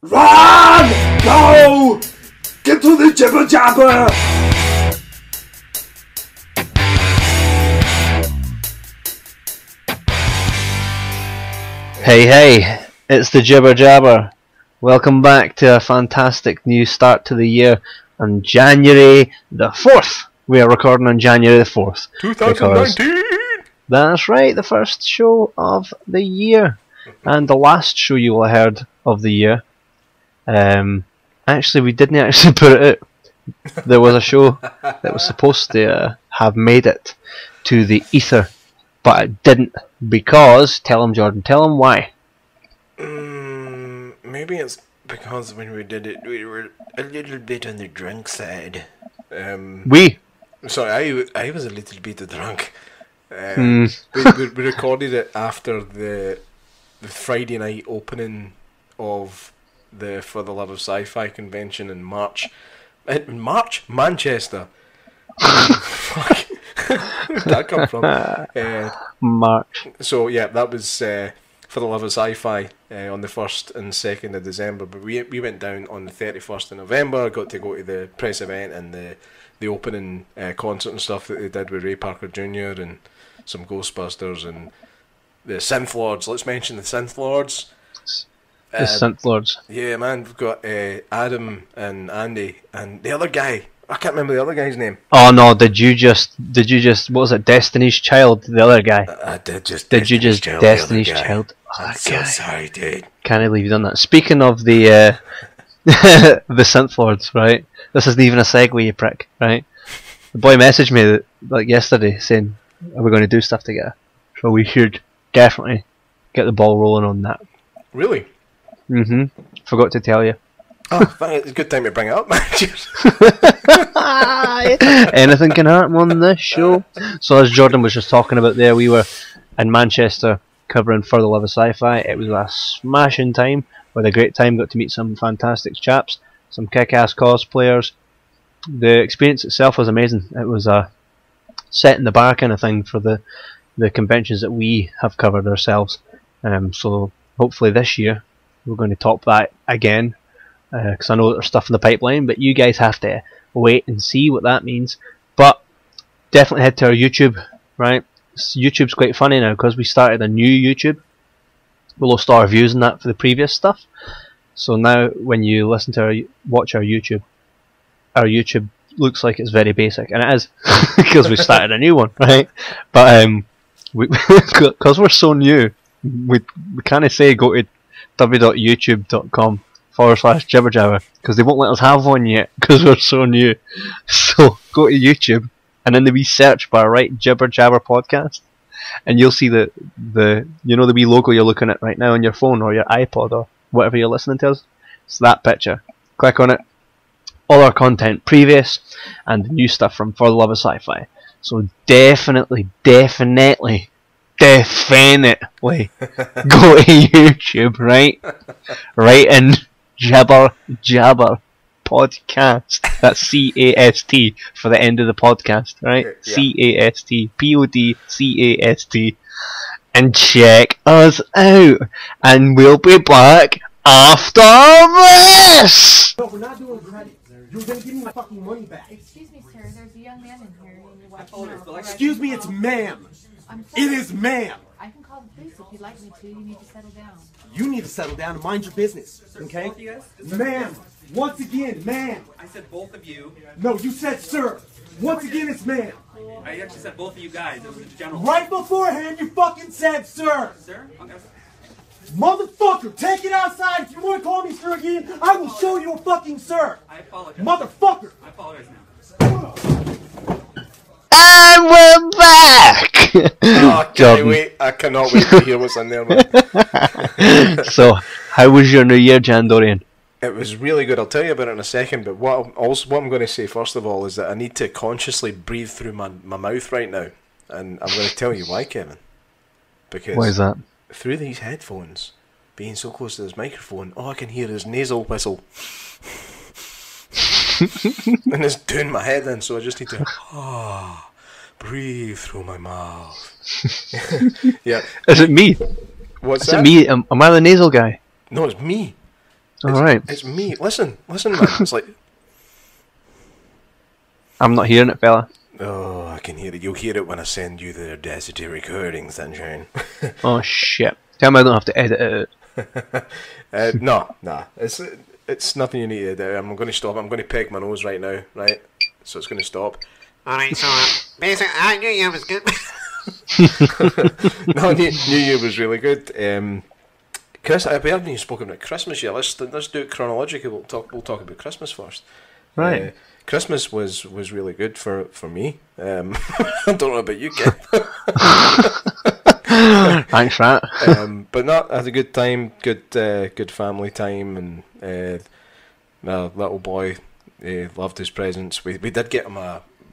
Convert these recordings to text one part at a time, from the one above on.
Run! Go! Get to the jibber jabber! Hey, it's the Jibber Jabber. Welcome back to a fantastic new start to the year on January the 4th. We are recording on January the 4th. 2019! That's right, the first show of the year. And the last show you will have heard of the year. Actually, we didn't actually put it out. There was a show that was supposed to have made it to the ether, but it didn't because, tell him Jordan, tell him why. Maybe it's because when we did it, we were a little bit on the drunk side. Sorry, I was a little bit drunk. We recorded it after the Friday night opening of the For the Love of Sci-Fi convention in March. In March? Manchester. Fuck. Where did that come from? March. So yeah, that was For the Love of Sci-Fi on the 1st and 2nd of December. But we went down on the 31st of November. Got to go to the press event and the opening concert and stuff that they did with Ray Parker Jr. and some Ghostbusters and the Synth Lords. Let's mention the Synth Lords. The Synth Lords. Yeah, man, we've got Adam and Andy and the other guy. I can't remember the other guy's name. Oh no! Did you just? What was it? Destiny's Child, the other guy. I did just. Did you just Destiny's Child? Oh, I'm so sorry, dude. Can't believe you done that. Speaking of the the Synth Lords, right? This isn't even a segue, you prick, right? The boy messaged me like yesterday saying, "Are we going to do stuff together?" So we should definitely get the ball rolling on that. Really? Forgot to tell you. Oh, it's a good time to bring it up, man. Anything can happen on this show. So as Jordan was just talking about there, we were in Manchester covering For the Love of Sci-Fi. It was a smashing time. We had a great time, got to meet some fantastic chaps, some kick-ass cosplayers. The experience itself was amazing. It was a set in the bar kind of thing for the conventions that we have covered ourselves. So hopefully this year we're going to top that again. Because I know there's stuff in the pipeline, but you guys have to wait and see what that means. But definitely head to our YouTube, right? YouTube's quite funny now because we started a new YouTube. We lost our views on that for the previous stuff. So now when you listen to watch our YouTube looks like it's very basic, and it is because we started a new one, right? But because we're so new, we can't say go to www.youtube.com/jibberjabber because they won't let us have one yet because we're so new. So go to YouTube and in the wee search bar write Jibber Jabber Podcast and you'll see the wee logo you're looking at right now on your phone or your iPod or whatever you're listening to us. It's that picture. Click on it. All our content previous and new stuff from For the Love of Sci-Fi. So definitely go to YouTube, right? Right in Jibber Jabber Podcast. That's CAST for the end of the podcast, right? Yeah. CAST PODCAST, and check us out. And we'll be back after this. No, we're not doing credit. You're gonna give me my fucking money back. Excuse me, sir. There's a young man in here. Excuse me, it's ma'am. It is ma'am. I can call the police if you'd like me to. You need to settle down. You need to settle down and mind your business, okay? Ma'am, once again, ma'am. I said both of you. No, you said sir. Once again, it's ma'am. I actually said both of you guys. It was a general. Right beforehand, you fucking said sir. Sir? Okay. Motherfucker, take it outside. If you want to call me sir again, I will show you a fucking sir. I apologize. Motherfucker. I apologize now. And we're back! I cannot wait to hear what's in there, man. So, how was your New Year, Jan Dorian? It was really good. I'll tell you about it in a second, but what I'm going to say first of all is that I need to consciously breathe through my mouth right now. And I'm going to tell you why, Kevin. Because why is that? Through these headphones, being so close to this microphone, all I can hear is nasal whistle. And it's doing my head in, so I just need to breathe through my mouth. Yeah. Is it me? What's Is that? it me? Am I the nasal guy? No, it's me. Alright. It's me. Listen, man. It's like, I'm not hearing it, fella. oh, I can hear it. You'll hear it when I send you the Audacity recording, Sunshine. Oh shit. Tell me I don't have to edit it out. No. It's nothing you need to do. I'm going to stop. I'm going to peg my nose right now, right? So it's going to stop. Alright, so basically, I knew you was good. No, New Year was really good. Chris, we haven't even spoken about Christmas yet. Let's do it chronologically. We'll talk about Christmas first. Right. Christmas was really good for me. I don't know about you, kid. Thanks for that. But no, I had a good time, good family time, and my little boy loved his presents. We did get him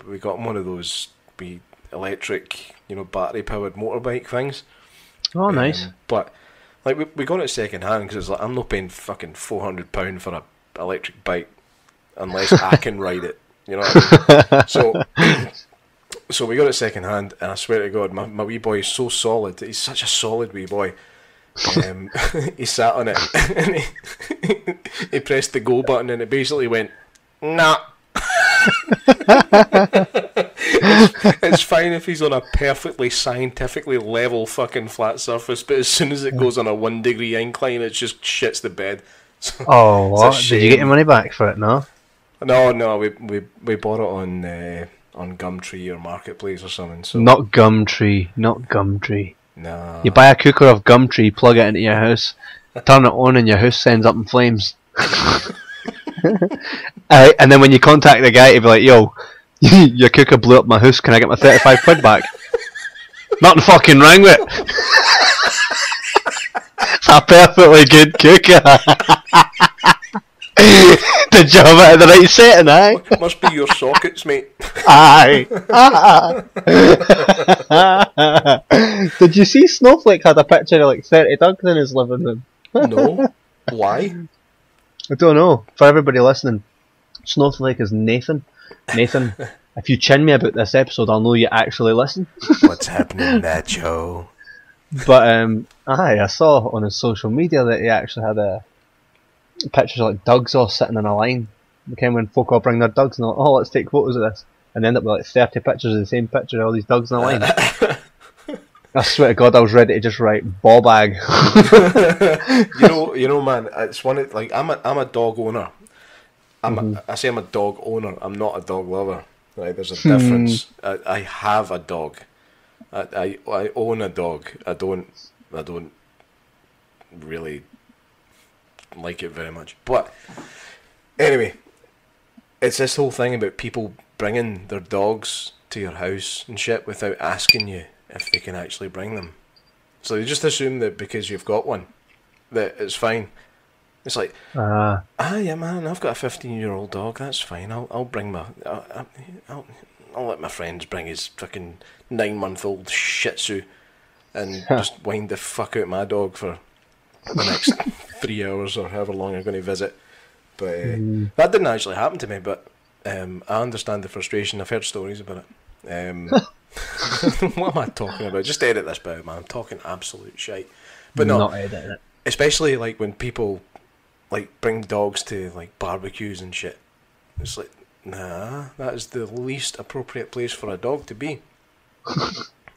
we got him one of those electric, battery powered motorbike things. Oh, nice. But like we got it second hand because it's like I'm not paying fucking £400 for a electric bike unless I can ride it. You know what I mean? So we got it second hand, and I swear to God, my wee boy is so solid. He's such a solid wee boy. He sat on it and he pressed the go button, and it basically went, nah. It's fine if he's on a perfectly scientifically level fucking flat surface, but as soon as it goes on a 1 degree incline, it just shits the bed. So, Oh, what? it's a Did you get shame. your money back for it, no? No, we bought it on Gumtree or Marketplace or something. So Not Gumtree. nah. You buy a cooker of Gumtree, plug it into your house, turn it on, and your house sends up in flames. And then when you contact the guy to be like, yo, your cooker blew up my house, can I get my 35 quid back? Nothing fucking wrong with it. It's a perfectly good cooker. Did you have it at the right setting, aye? Must be your sockets, mate. Aye. Did you see Snowflake had a picture of like 30 dogs in his living room? No. Why? I don't know. For everybody listening, Snowflake is Nathan. Nathan, if you chin me about this episode, I'll know you actually listen. What's happening, Nacho? But I saw on his social media that he actually had pictures of like dogs all sitting in a line. Kind of when folk all bring their dogs and they're like, oh, let's take photos of this, and end up with like 30 pictures of the same picture of all these dogs in a line. I swear to God, I was ready to just write ball bag. you know, man. It's one of, like I'm a dog owner. I say I'm a dog owner. I'm not a dog lover. Right? There's a difference. I have a dog. I own a dog. I don't really like it very much. But anyway, it's this whole thing about people bringing their dogs to your house and shit without asking you if they can actually bring them. So they just assume that because you've got one, that it's fine. It's like, yeah, man, I've got a 15-year-old dog. That's fine. I'll bring my, I'll let my friends bring his fucking 9-month-old Shih Tzu, and just wind the fuck out my dog for the next 3 hours or however long you're going to visit. But that didn't actually happen to me. But I understand the frustration. I've heard stories about it. What am I talking about? Just edit this bit out, man. I'm talking absolute shite. But no, Not editing it. especially like when people like bring dogs to like barbecues and shit. It's like, nah, that is the least appropriate place for a dog to be.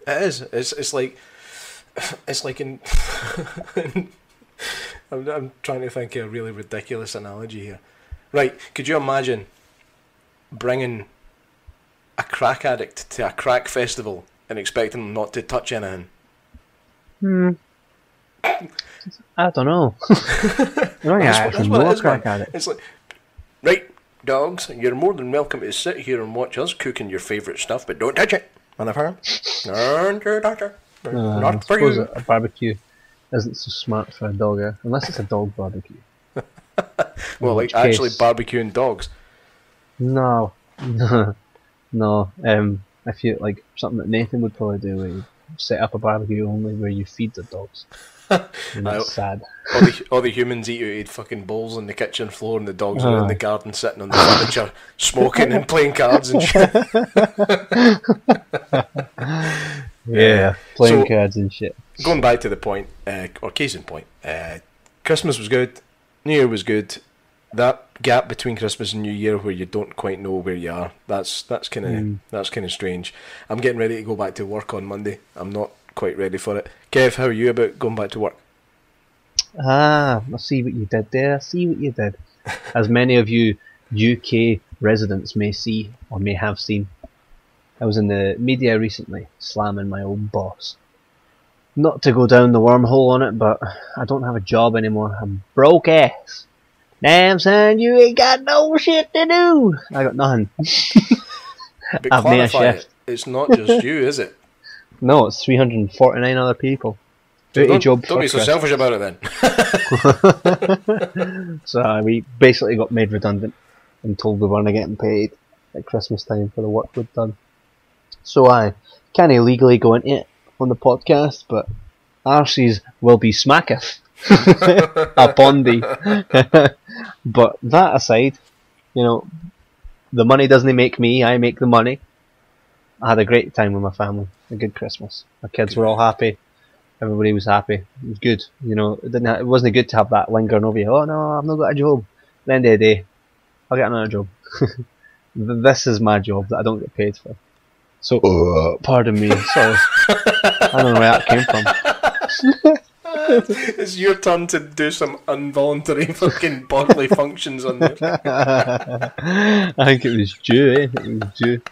It is. It's like in. I'm trying to think of a really ridiculous analogy here. Right? Could you imagine bringing a crack addict to a crack festival and expecting them not to touch anything? I don't know. That's what it is, man. crack at it. It's like, right, dogs, you're more than welcome to sit here and watch us cooking your favourite stuff, but don't touch it. Motherfucker. Don't you touch it. I Not for suppose you. a barbecue isn't so smart for a dog, unless it's a dog barbecue. Well, like which actually case- barbecuing dogs. No, no. If you like something that Nathan would probably do, where you set up a barbecue only where you feed the dogs. And that's sad. All the humans eat fucking bowls on the kitchen floor, and the dogs are in the garden sitting on the furniture, smoking and playing cards and shit. Yeah, playing So- cards and shit. Going back to the point, or case in point, Christmas was good. New Year was good. That gap between Christmas and New Year where you don't quite know where you are, that's kind of strange. I'm getting ready to go back to work on Monday. I'm not quite ready for it. Kev, how are you about going back to work? I see what you did there. I see what you did. As many of you UK residents may see or may have seen, I was in the media recently slamming my old boss. Not to go down the wormhole on it, but I don't have a job anymore. I'm broke ass. Damn son, you ain't got no shit to do. I got nothing. But I've made a clarify shift. it's not just you, is it? No, it's 349 other people. Don't be so selfish about it then. So we basically got made redundant and told we weren't getting paid at Christmas time for the work we'd done. So I can't legally go into it on the podcast, but arses will be smacketh upon thee. But that aside, you know, the money doesn't make me, I make the money. I had a great time with my family, a good Christmas. My kids were all happy. Everybody was happy. It was good. You know, it wasn't good to have that lingering over you. Oh no, I've not got a job. At the end of the day, I'll get another job. This is my job that I don't get paid for. So, pardon me. Sorry. I don't know where that came from. It's your turn to do some involuntary fucking bodily functions on there. I think it was due, eh? It was due.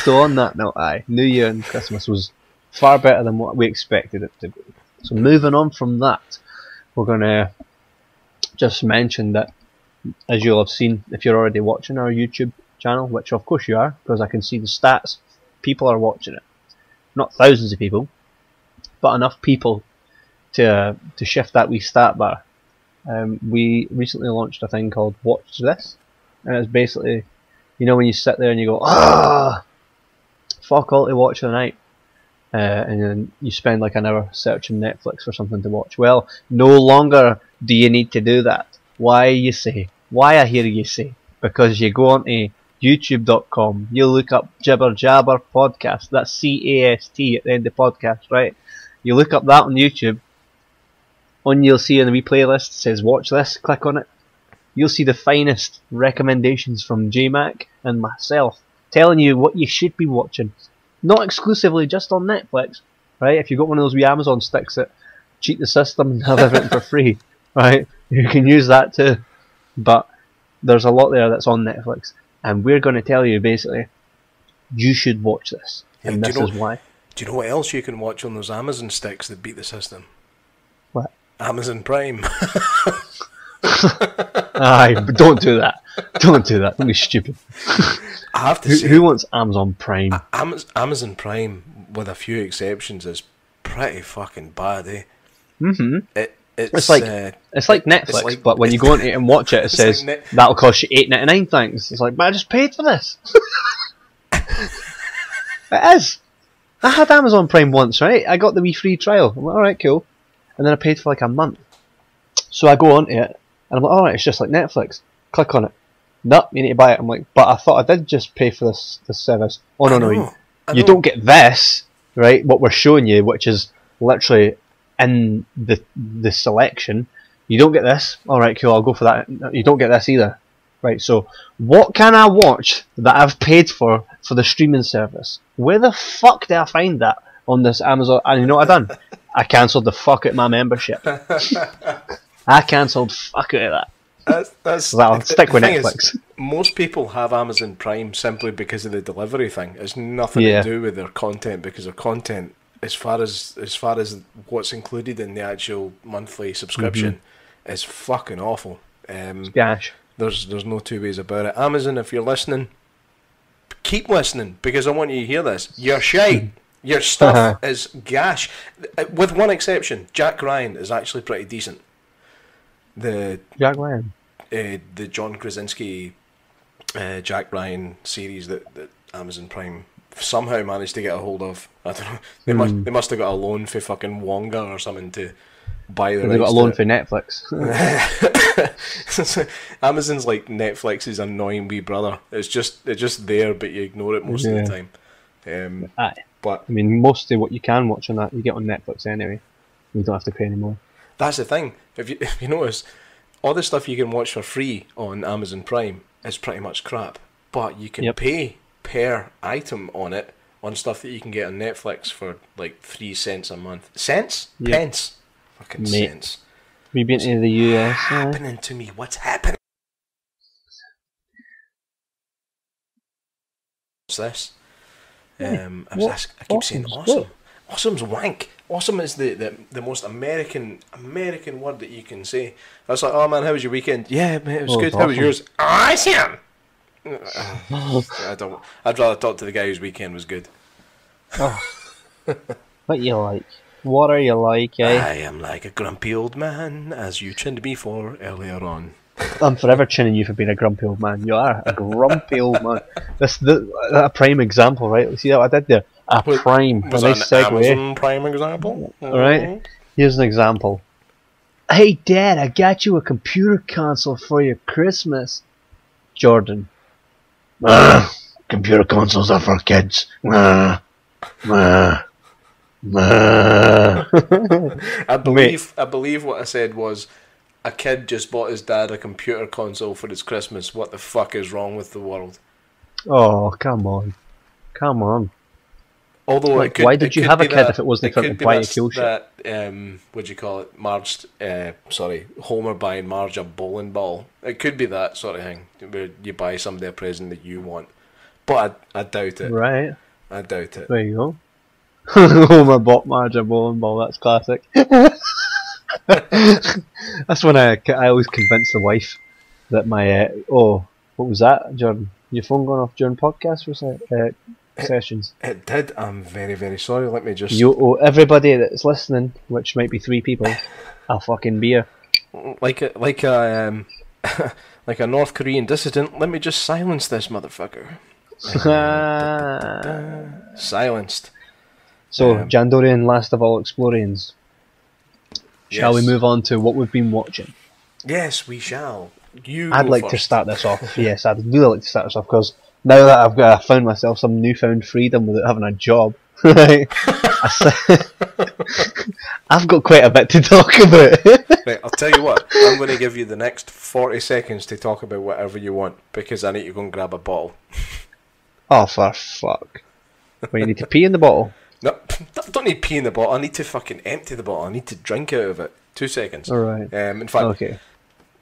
So on that note, New Year and Christmas was far better than what we expected it to be. So moving on from that, we're going to just mention that, as you'll have seen if you're already watching our YouTube channel, which of course you are, because I can see the stats, people are watching it. Not thousands of people, but enough people to shift that wee stat bar. We recently launched a thing called Watch This, and it's basically, you know, when you sit there and you go, fuck all to watch tonight, and then you spend like an hour searching Netflix for something to watch. Well, no longer do you need to do that. Why, you say? Why, I hear you say? Because you go on to youtube.com, you look up Jibber Jabber Podcast, that's C-A-S-T at the end of podcast, right? You look up that on YouTube, you'll see in the wee playlist, it says watch this, click on it. You'll see the finest recommendations from J-Mac and myself, telling you what you should be watching. Not exclusively just on Netflix, right? If you've got one of those wee Amazon sticks that cheat the system and have everything for free, right? You can use that too. But there's a lot there that's on Netflix, and we're going to tell you basically, you should watch this, and this is why. Do you know what else you can watch on those Amazon sticks that beat the system? What? Amazon Prime. But don't do that. Don't do that. Don't be stupid. I have to say, who wants Amazon Prime? Amazon Prime, with a few exceptions, is pretty fucking bad, eh? Mm-hmm. It's like Netflix, but when you go on it and watch it, it says like that'll cost you $8.99. Thanks. It's like, but I just paid for this. It is. I had Amazon Prime once, right? I got the wee free trial. I'm like, alright, cool. And then I paid for like a month. So I go on to it, and I'm like, alright, it's just like Netflix. Click on it. Nope, you need to buy it. I'm like, but I thought I did just pay for this service. Oh no, you don't get this, right? What we're showing you, which is literally in the selection. You don't get this. Alright, cool, I'll go for that. You don't get this either. Right, so what can I watch that I've paid for the streaming service? Where the fuck did I find that on this Amazon? And you know what I done? I cancelled the fuck out of my membership. I cancelled fuck out of that. I'll stick with Netflix. Most people have Amazon Prime simply because of the delivery thing. It's nothing to do with their content, because their content, as far as what's included in the actual monthly subscription, is fucking awful. Gash. There's no two ways about it. Amazon, if you're listening, keep listening, because I want you to hear this. You're shite. Your stuff is gash. With one exception, Jack Ryan is actually pretty decent. Jack Ryan? The John Krasinski Jack Ryan series that Amazon Prime somehow managed to get a hold of. I don't know. They must have got a loan for fucking Wonga or something to buy the rights. They got a loan for Netflix. Amazon's like Netflix's annoying wee brother. It's just there, but you ignore it most of the time. But I mean, most of what you can watch on that you get on Netflix anyway. You don't have to pay anymore. That's the thing. If you notice, all the stuff you can watch for free on Amazon Prime is pretty much crap. But you can pay per item on it on stuff that you can get on Netflix for like 3 cents a month. Cents? Yep. Pence? Fucking Mate. cents. We've been to the US. What's happening to me? What's happening? What's this? I keep saying awesome. Awesome's wank. Awesome is the most American word that you can say. I was like, oh man, how was your weekend? Yeah, man, it was good. How was yours? Awesome. I'd rather talk to the guy whose weekend was good. What you like? What are you like, eh? I am like a grumpy old man, as you chinned me for earlier on. I'm forever chinning you for being a grumpy old man. You are a grumpy old man. That's a prime example, right? See what I did there? A prime. Was a nice that an segue. Amazon Prime example? Alright. Here's an example. Hey Dad, I got you a computer console for your Christmas. Jordan. Computer consoles are for kids. I believe what I said was, a kid just bought his dad a computer console for his Christmas. What the fuck is wrong with the world? Oh, come on. Come on. Although Like, why did you have a kid if it wasn't for buying cool shit? What'd you call it? Homer buying Marge a bowling ball. It could be that sort of thing, where you buy somebody a present that you want. But I doubt it. Right. I doubt it. There you go. Homer bought Marge a bowling ball, that's classic. That's when I always convince the wife that my what was that, Jordan? Your phone going off during podcast sessions? It did. I'm very, very sorry. Let me just... You owe everybody that's listening, which might be 3 people, a fucking beer. Like a like a North Korean dissident. Let me just silence this motherfucker. Silenced. So, Jandorian, last of all Explorians. Shall we move on to what we've been watching? Yes, we shall. I'd like to start this off. Yes, I'd really like to start this off because now that I found myself some newfound freedom without having a job, right? I've got quite a bit to talk about. Right, I'll tell you what. I'm going to give you the next 40 seconds to talk about whatever you want because I need to go and grab a bottle. Oh, for fuck! Well, you need to pee in the bottle. No, I don't need pee in the bottle. I need to fucking empty the bottle. I need to drink out of it. 2 seconds. All right. In fact, okay.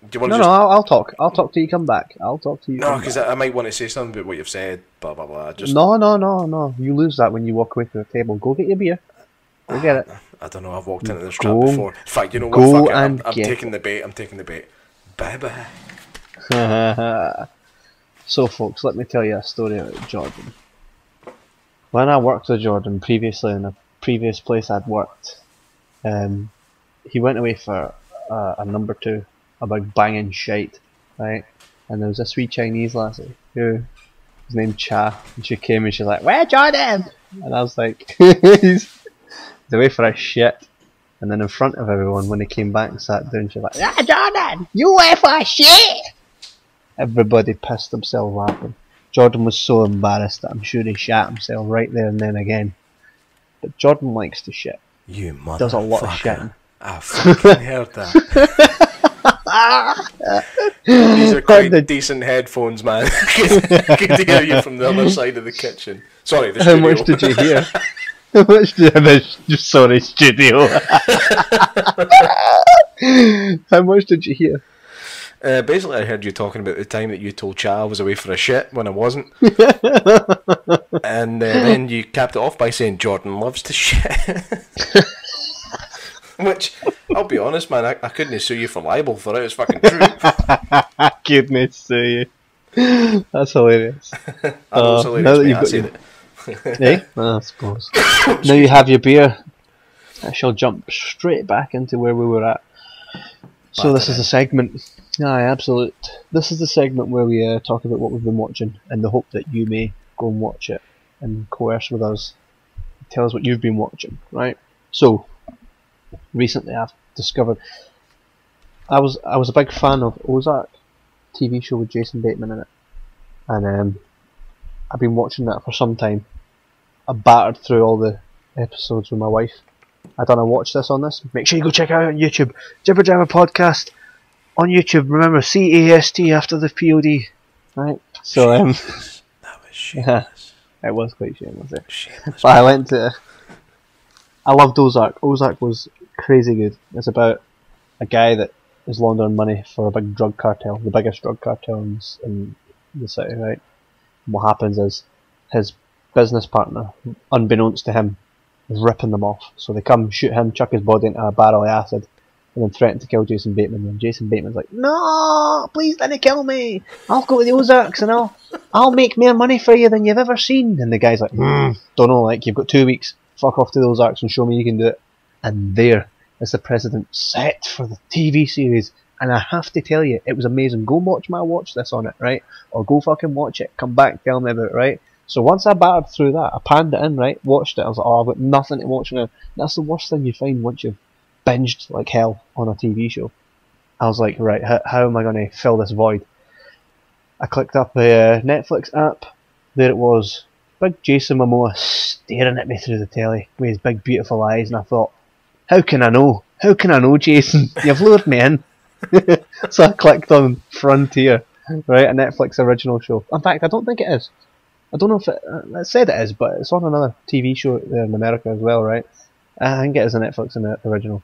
Do you want No, to I'll talk. I'll talk till you come back. I'll talk till you. No, because I might want to say something about what you've said. Blah blah blah. Just No. You lose that when you walk away from the table. Go get your beer. Go get it. I don't know. I've walked into this trap before. In fact, you know what? Go Fuck it. and I'm get taking the bait. I'm taking the bait. Bye bye. So, folks, let me tell you a story about Jordan. When I worked with Jordan previously in a previous place I'd worked, he went away for a number 2 about banging shite, right? And there was this wee Chinese lassie who was named Cha, and she came and she's like, "Where Jordan?" And I was like, he's away for a shit. And then in front of everyone, when he came back and sat down, she's like, "Ah, Jordan, you away for a shit!" Everybody pissed themselves laughing. Jordan was so embarrassed that I'm sure he shat himself right there and then again. But Jordan likes to shit. You motherfucker. Does a lot of shitting. I fucking heard that. These are quite decent headphones, man. I could hear you from the other side of the kitchen. Sorry, the How studio. much did you hear? How much did sorry, studio. How much did you hear? Basically, I heard you talking about the time that you told Cha I was away for a shit when I wasn't. And then you capped it off by saying Jordan loves to shit. Which, I'll be honest, man, I couldn't sue you for libel for it. It's fucking true. Goodness sue you. That's hilarious. I know it's hilarious, now that mate, you've I got said your- it. Eh? I suppose. Now you have your beer, I shall jump straight back into where we were at. So this is a segment. Aye, absolute. This is the segment where we talk about what we've been watching in the hope that you may go and watch it and coerce with us. Tell us what you've been watching, right? So, recently I've discovered I was a big fan of Ozark, TV show with Jason Bateman in it, and I've been watching that for some time. I battered through all the episodes with my wife. I done a watch this on this. Make sure you go check it out on YouTube. Jibber Jabber Podcast on YouTube. Remember CAST after the POD, right? So That was shameless. it was quite shameless. Shameless. But I went to. I loved Ozark. Ozark was crazy good. It's about a guy that is laundering money for a big drug cartel, the biggest drug cartel in the city, right? And what happens is his business partner, unbeknownst to him, is ripping them off. So they come, shoot him, chuck his body into a barrel of acid, and then threaten to kill Jason Bateman. And Jason Bateman's like, "No, please don't kill me. I'll go to the Ozarks and I'll make more money for you than you've ever seen." And the guy's like, "Don't know, like you've got 2 weeks. Fuck off to the Ozarks and show me you can do it." And there is the precedent set for the TV series. And I have to tell you, it was amazing. Go watch this on it, right? Or go fucking watch it. Come back, tell me about it, right? So once I battered through that, I panned it in, right? Watched it. I was like, oh, I've got nothing to watch now. That's the worst thing you find once you've binged like hell on a TV show. I was like, right, how am I going to fill this void? I clicked up the Netflix app. There it was. Big Jason Momoa staring at me through the telly with his big beautiful eyes, and I thought, how can I know? How can I know, Jason? You've lured me in. So I clicked on Frontier, right, a Netflix original show. In fact, I don't think it is. I don't know if it said it is, but it's on another TV show there in America as well, right? I think it is a Netflix original.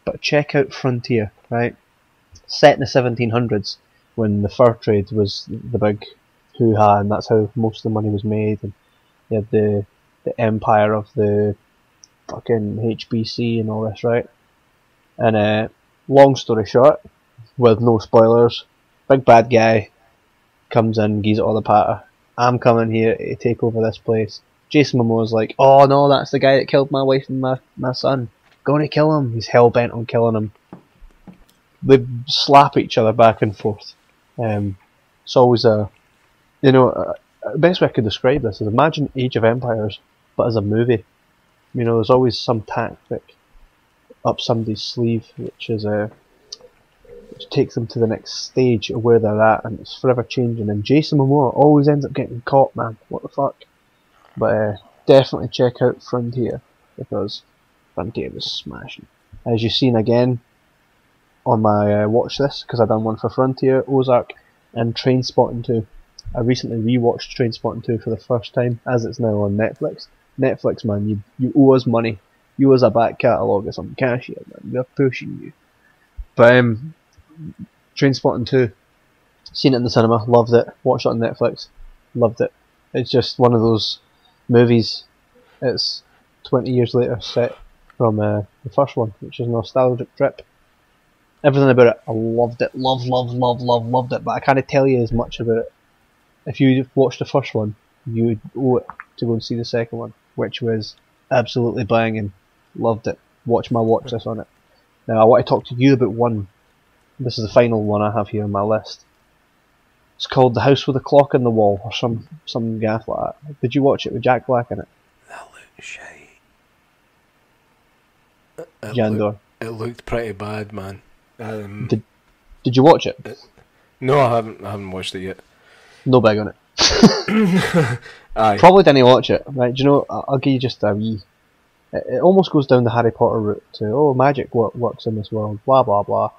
But check out Frontier, right? Set in the 1700s, when the fur trade was the big hoo-ha, and that's how most of the money was made. And you had the empire of the fucking HBC and all this, right? And long story short, with no spoilers, big bad guy comes in, gives it all the patter. I'm coming here to take over this place. Jason Momoa's like, oh no, that's the guy that killed my wife and my son. Gonna kill him. He's hell bent on killing him. They slap each other back and forth. It's always the best way I could describe this is imagine Age of Empires, but as a movie. You know, there's always some tactic up somebody's sleeve, which takes them to the next stage of where they're at, and it's forever changing. And Jason Momoa always ends up getting caught, man. What the fuck? But definitely check out Frontier, because Frontier was smashing. As you've seen again on my watch list, because I've done one for Frontier, Ozark, and Trainspotting 2. I recently rewatched Trainspotting 2 for the first time, as it's now on Netflix. Netflix, man, you owe us money. You owe us a back catalogue of some cash here, man. We're pushing you. But Trainspotting 2, seen it in the cinema, loved it. Watched it on Netflix, loved it. It's just one of those movies. It's 20 years later, set from the first one, which is a nostalgic trip. Everything about it, I loved it. Loved it. But I can't tell you as much about it. If you watched the first one, you would owe it to go and see the second one, which was absolutely banging. Loved it. Watch this on it. Now I want to talk to you about one. This is the final one I have here on my list. It's called The House with a Clock in the Wall, or some gaff like that. Did you watch it with Jack Black in it? That looked shite. Jandor. It looked pretty bad, man. Did you watch it? No, I haven't watched it yet. No big on it. Aye. Probably didn't watch it. Right? Do you know? I'll give you just a wee. It almost goes down the Harry Potter route to magic works in this world. Blah blah blah.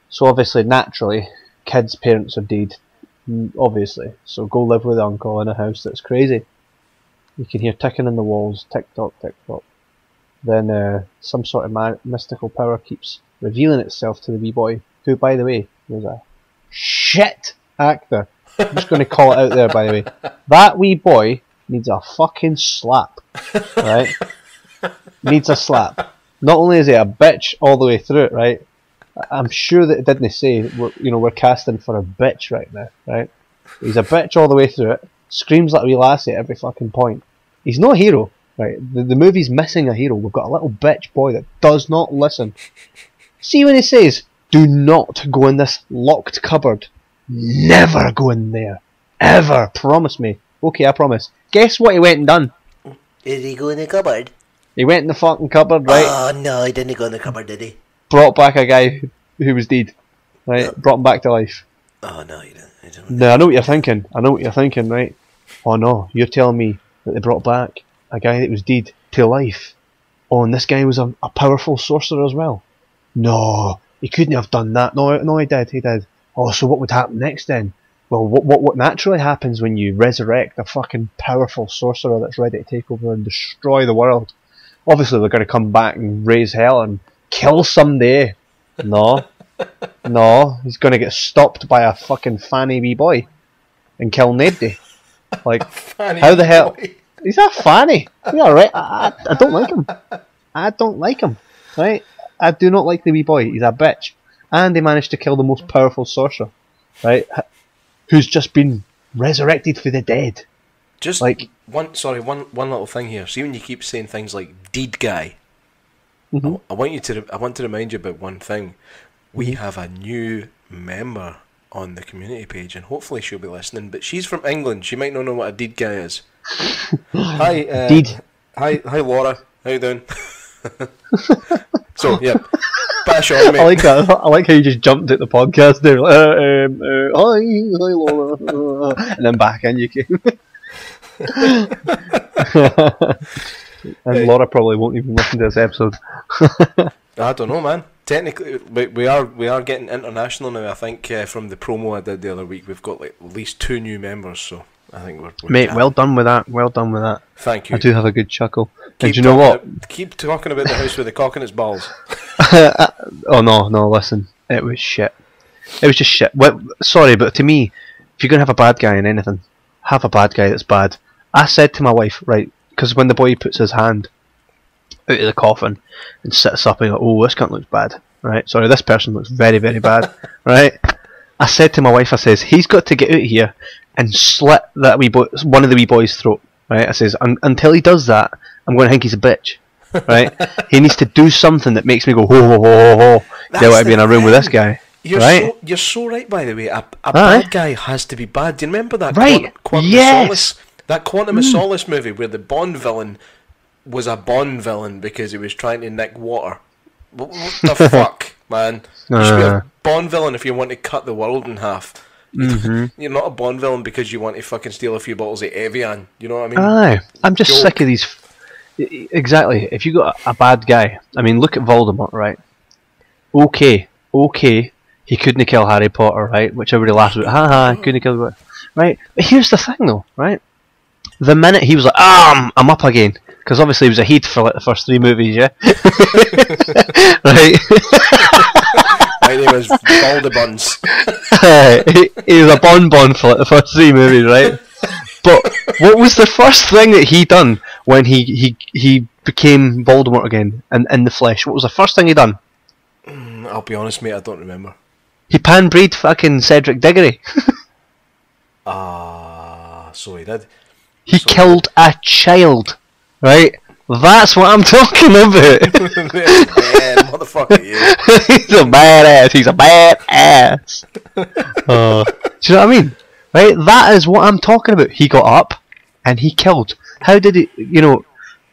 So obviously, naturally, kids' parents are dead. Obviously, so go live with uncle in a house that's crazy. You can hear ticking in the walls, tick tock, tick tock. Then some sort of mystical power keeps revealing itself to the wee boy, who, by the way, was a shit actor. I'm just going to call it out there, by the way. That wee boy needs a fucking slap, right? Needs a slap. Not only is he a bitch all the way through it, right? I'm sure that it didn't say we're casting for a bitch right now, right? He's a bitch all the way through it. Screams like a wee lassie at every fucking point. He's no hero, right? The movie's missing a hero. We've got a little bitch boy that does not listen. See when he says, "Do not go in this locked cupboard. Never go in there. Ever. Promise me." Okay, I promise. Guess what he went and done? Did he go in the cupboard? He went in the fucking cupboard, right? Oh no, he didn't go in the cupboard, did he? Brought back a guy who was dead. Right? Yep. Brought him back to life. Oh no, you didn't. I don't. Now, I know what you're thinking. Right? Oh no, you're telling me that they brought back a guy that was dead to life. Oh, and this guy was a powerful sorcerer as well. No, he couldn't have done that. No, he did. He did. Oh, so what would happen next then? Well, what naturally happens when you resurrect a fucking powerful sorcerer that's ready to take over and destroy the world? Obviously, they're going to come back and raise hell and kill somebody. No, no, he's going to get stopped by a fucking fanny wee boy and kill nobody. Like, how the hell? He's a fanny. Yeah, right. I don't like him. I don't like him. Right? I do not like the wee boy. He's a bitch. And they managed to kill the most powerful sorcerer, right? Who's just been resurrected for the dead. Just like one little thing here. See, when you keep saying things like "deed guy," mm-hmm. I want to remind you about one thing. We have a new member on the community page, and hopefully she'll be listening. But she's from England. She might not know what a deed guy is. Hi, Deed. Hi, Laura. How you doing? So yeah, bash on, mate. I like that. I like how you just jumped at the podcast there. Hi, Laura, and then back in you came. And Laura probably won't even listen to this episode. I don't know, man. Technically, we are getting international now. I think from the promo I did the other week, we've got like at least 2 new members. So I think we're mate. Well done with that. Well done with that. Thank you. I do have a good chuckle. And do you know what? Keep talking about the house with the cock in its balls. Oh no! Listen, it was shit. It was just shit. Well, sorry, but to me, if you're gonna have a bad guy in anything, have a bad guy that's bad. I said to my wife, right, because when the boy puts his hand out of the coffin and sits up and goes, oh, this cunt looks bad, right? Sorry, this person looks very, very bad, right? I said to my wife, I says, he's got to get out of here and slit that one of the wee boy's throat, right? I says, until he does that, I'm going to think he's a bitch, right? He needs to do something that makes me go, ho, ho, ho, ho, ho. Get out to be in a room with this guy. You're so right, by the way. A bad guy has to be bad. Do you remember that Quantum yes. of Solace? That Quantum of Solace movie where the Bond villain was a Bond villain because he was trying to nick water. What the fuck, man? You should be a Bond villain if you want to cut the world in half. Mm-hmm. You're not a Bond villain because you want to fucking steal a few bottles of Evian. You know what I mean? Aye, I'm just sick of these. Exactly. If you got a bad guy, I mean, look at Voldemort, right? Okay, he couldn't kill Harry Potter, right? Which everybody laughs about. Ha, couldn't kill him, right? But here's the thing, though, right? The minute he was like, I'm up again, because obviously he was a heat for like the first 3 movies, yeah. Right. My name is Baldabuns. He was a bonbon for like the first 3 movies, right? But what was the first thing that he done when he became Voldemort again and in the flesh? What was the first thing he done? I'll be honest, mate, I don't remember. He pan-breed fucking Cedric Diggory. So he did. He killed a child, right? That's what I'm talking about. Man, what the fuck are you? He's a badass. He's a badass. Do you know what I mean? Right? That is what I'm talking about. He got up and he killed. How did he? You know,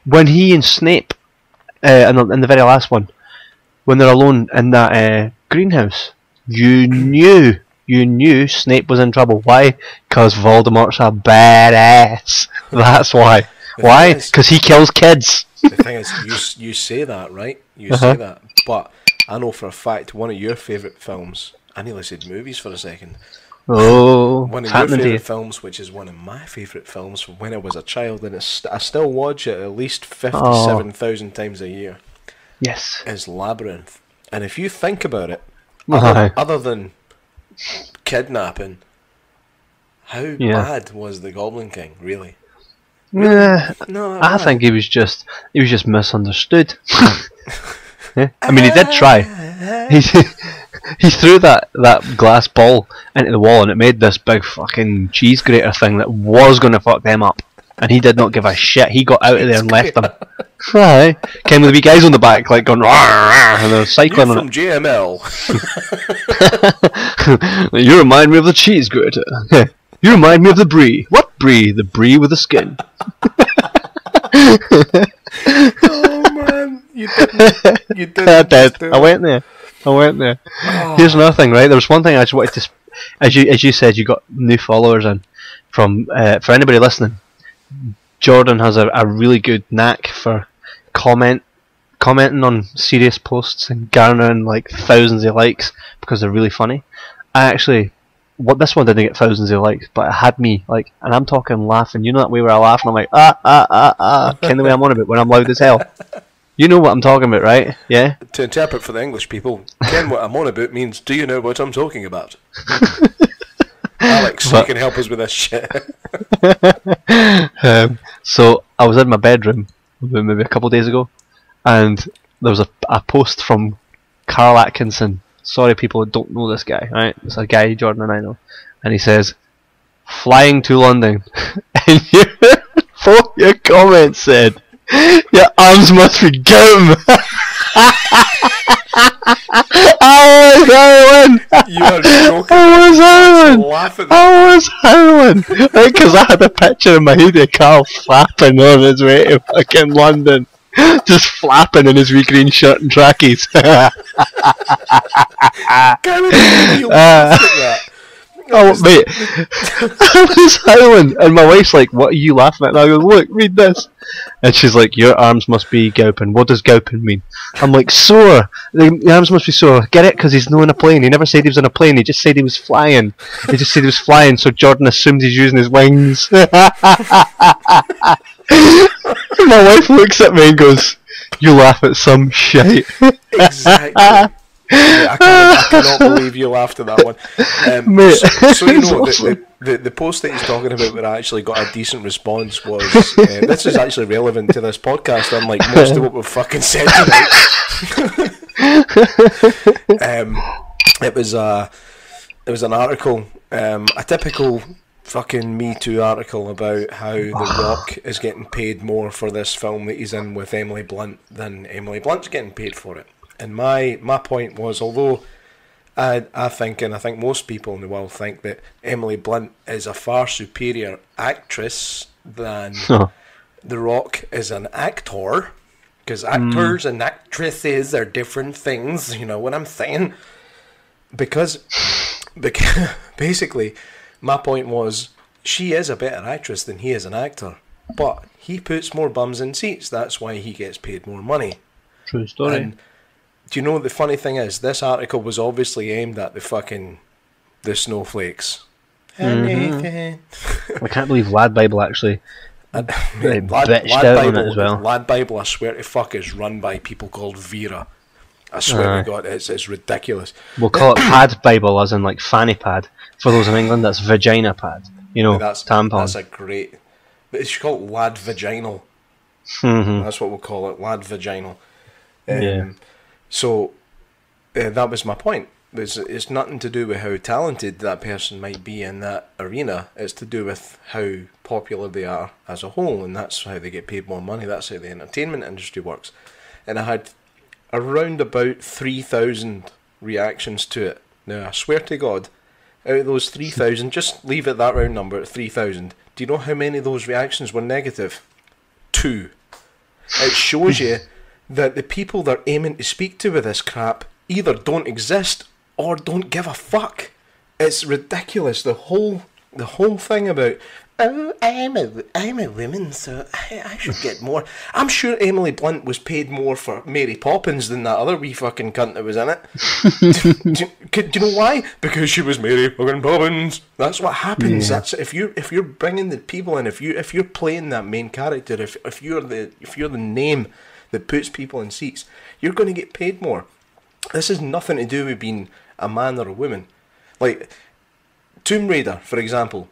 when he and Snape, in the very last one, when they're alone in that greenhouse, you knew Snape was in trouble. Why? Because Voldemort's a badass. That's why. Why? Because he kills kids. The thing is, you say that, right? You say that, but I know for a fact one of your favourite films, I nearly said movies for a second. Oh, one of your favourite films, which is one of my favourite films from when I was a child, and I still watch it at least 57,000 times a year. Yes. Is Labyrinth. And if you think about it, other than kidnapping, how bad was the Goblin King, really? No, I think he was just misunderstood. Yeah? I mean, he did try. He threw that glass ball into the wall, and it made this big fucking cheese grater thing that was going to fuck them up. And he did not give a shit. He got out of there and left them. Right. Came with the wee guys on the back, like going, and they're cycling You're on from JML. You remind me of the cheese grater. You remind me of the brie. What brie? The brie with the skin. Oh man, you didn't. I did. I went there. Oh. Here's another thing, right? There was one thing I just wanted to, as you said, you got new followers in. From for anybody listening, Jordan has a really good knack for comment commenting on serious posts and garnering like thousands of likes because they're really funny. I actually, this one didn't get thousands of likes, but it had me like, and I'm talking laughing. You know that way where I laugh and I'm like kind of the way I'm on about when I'm loud as hell. You know what I'm talking about, right? Yeah. To interpret for the English people, Ken, what I'm on about means, do you know what I'm talking about? Alex, you can help us with this shit. So I was in my bedroom maybe a couple of days ago, and there was a post from Carl Atkinson. Sorry, people who don't know this guy, right? It's a guy Jordan and I know, and he says, "Flying to London," and your comment said, "Your arms must be gum." I was howling. You are joking. I was howling. Right, because I had a picture in my head of Carl flapping on his way to fucking London. Just flapping in his wee green shirt and trackies. Oh, mate. I was howling. And my wife's like, "What are you laughing at?" And I go, "Look, read this." And she's like, "Your arms must be gowping." What does gowping mean? I'm like, "Sore. The arms must be sore." Get it? Because he's not in a plane. He never said he was on a plane. He just said he was flying. He just said he was flying, so Jordan assumed he's using his wings. My wife looks at me and goes, "You laugh at some shite." Exactly. I cannot believe you laughed at that one. Mate, so you know, awesome. the post that he's talking about where I actually got a decent response was, this is actually relevant to this podcast, unlike most of what we've fucking said tonight. It was an article, a typical fucking Me Too article about how The Rock is getting paid more for this film that he's in with Emily Blunt than Emily Blunt's getting paid for it. And my point was, although I think, and I think most people in the world think, that Emily Blunt is a far superior actress than The Rock is an actor, because actors and actresses are different things, you know what I'm saying? Because basically, my point was, she is a better actress than he is an actor, but he puts more bums in seats, that's why he gets paid more money. True story. And do you know what the funny thing is? This article was obviously aimed at the snowflakes. I can't believe Lad Bible actually bitched out on it as well. Lad Bible, I swear to fuck, is run by people called Vera. I swear to God, it's ridiculous. We'll call it Pad Bible, as in like fanny pad. For those in England, that's vagina pad. You know, tampon. That's a great... But it's called Lad Vaginal. That's what we'll call it, Lad Vaginal. Yeah. So, that was my point. It's nothing to do with how talented that person might be in that arena. It's to do with how popular they are as a whole, and that's how they get paid more money. That's how the entertainment industry works. And I had around about 3,000 reactions to it. Now, I swear to God, out of those 3,000, just leave it that round number at 3,000. Do you know how many of those reactions were negative? 2. It shows you that the people they're aiming to speak to with this crap either don't exist or don't give a fuck. It's ridiculous. The whole thing about, oh, I'm a woman, so I should get more. I'm sure Emily Blunt was paid more for Mary Poppins than that other wee fucking cunt that was in it. do you know why? Because she was Mary fucking Poppins. That's what happens. Yeah. That's if you're bringing the people in, if you're playing that main character, if you're the name that puts people in seats, you're going to get paid more. This has nothing to do with being a man or a woman. Like Tomb Raider, for example.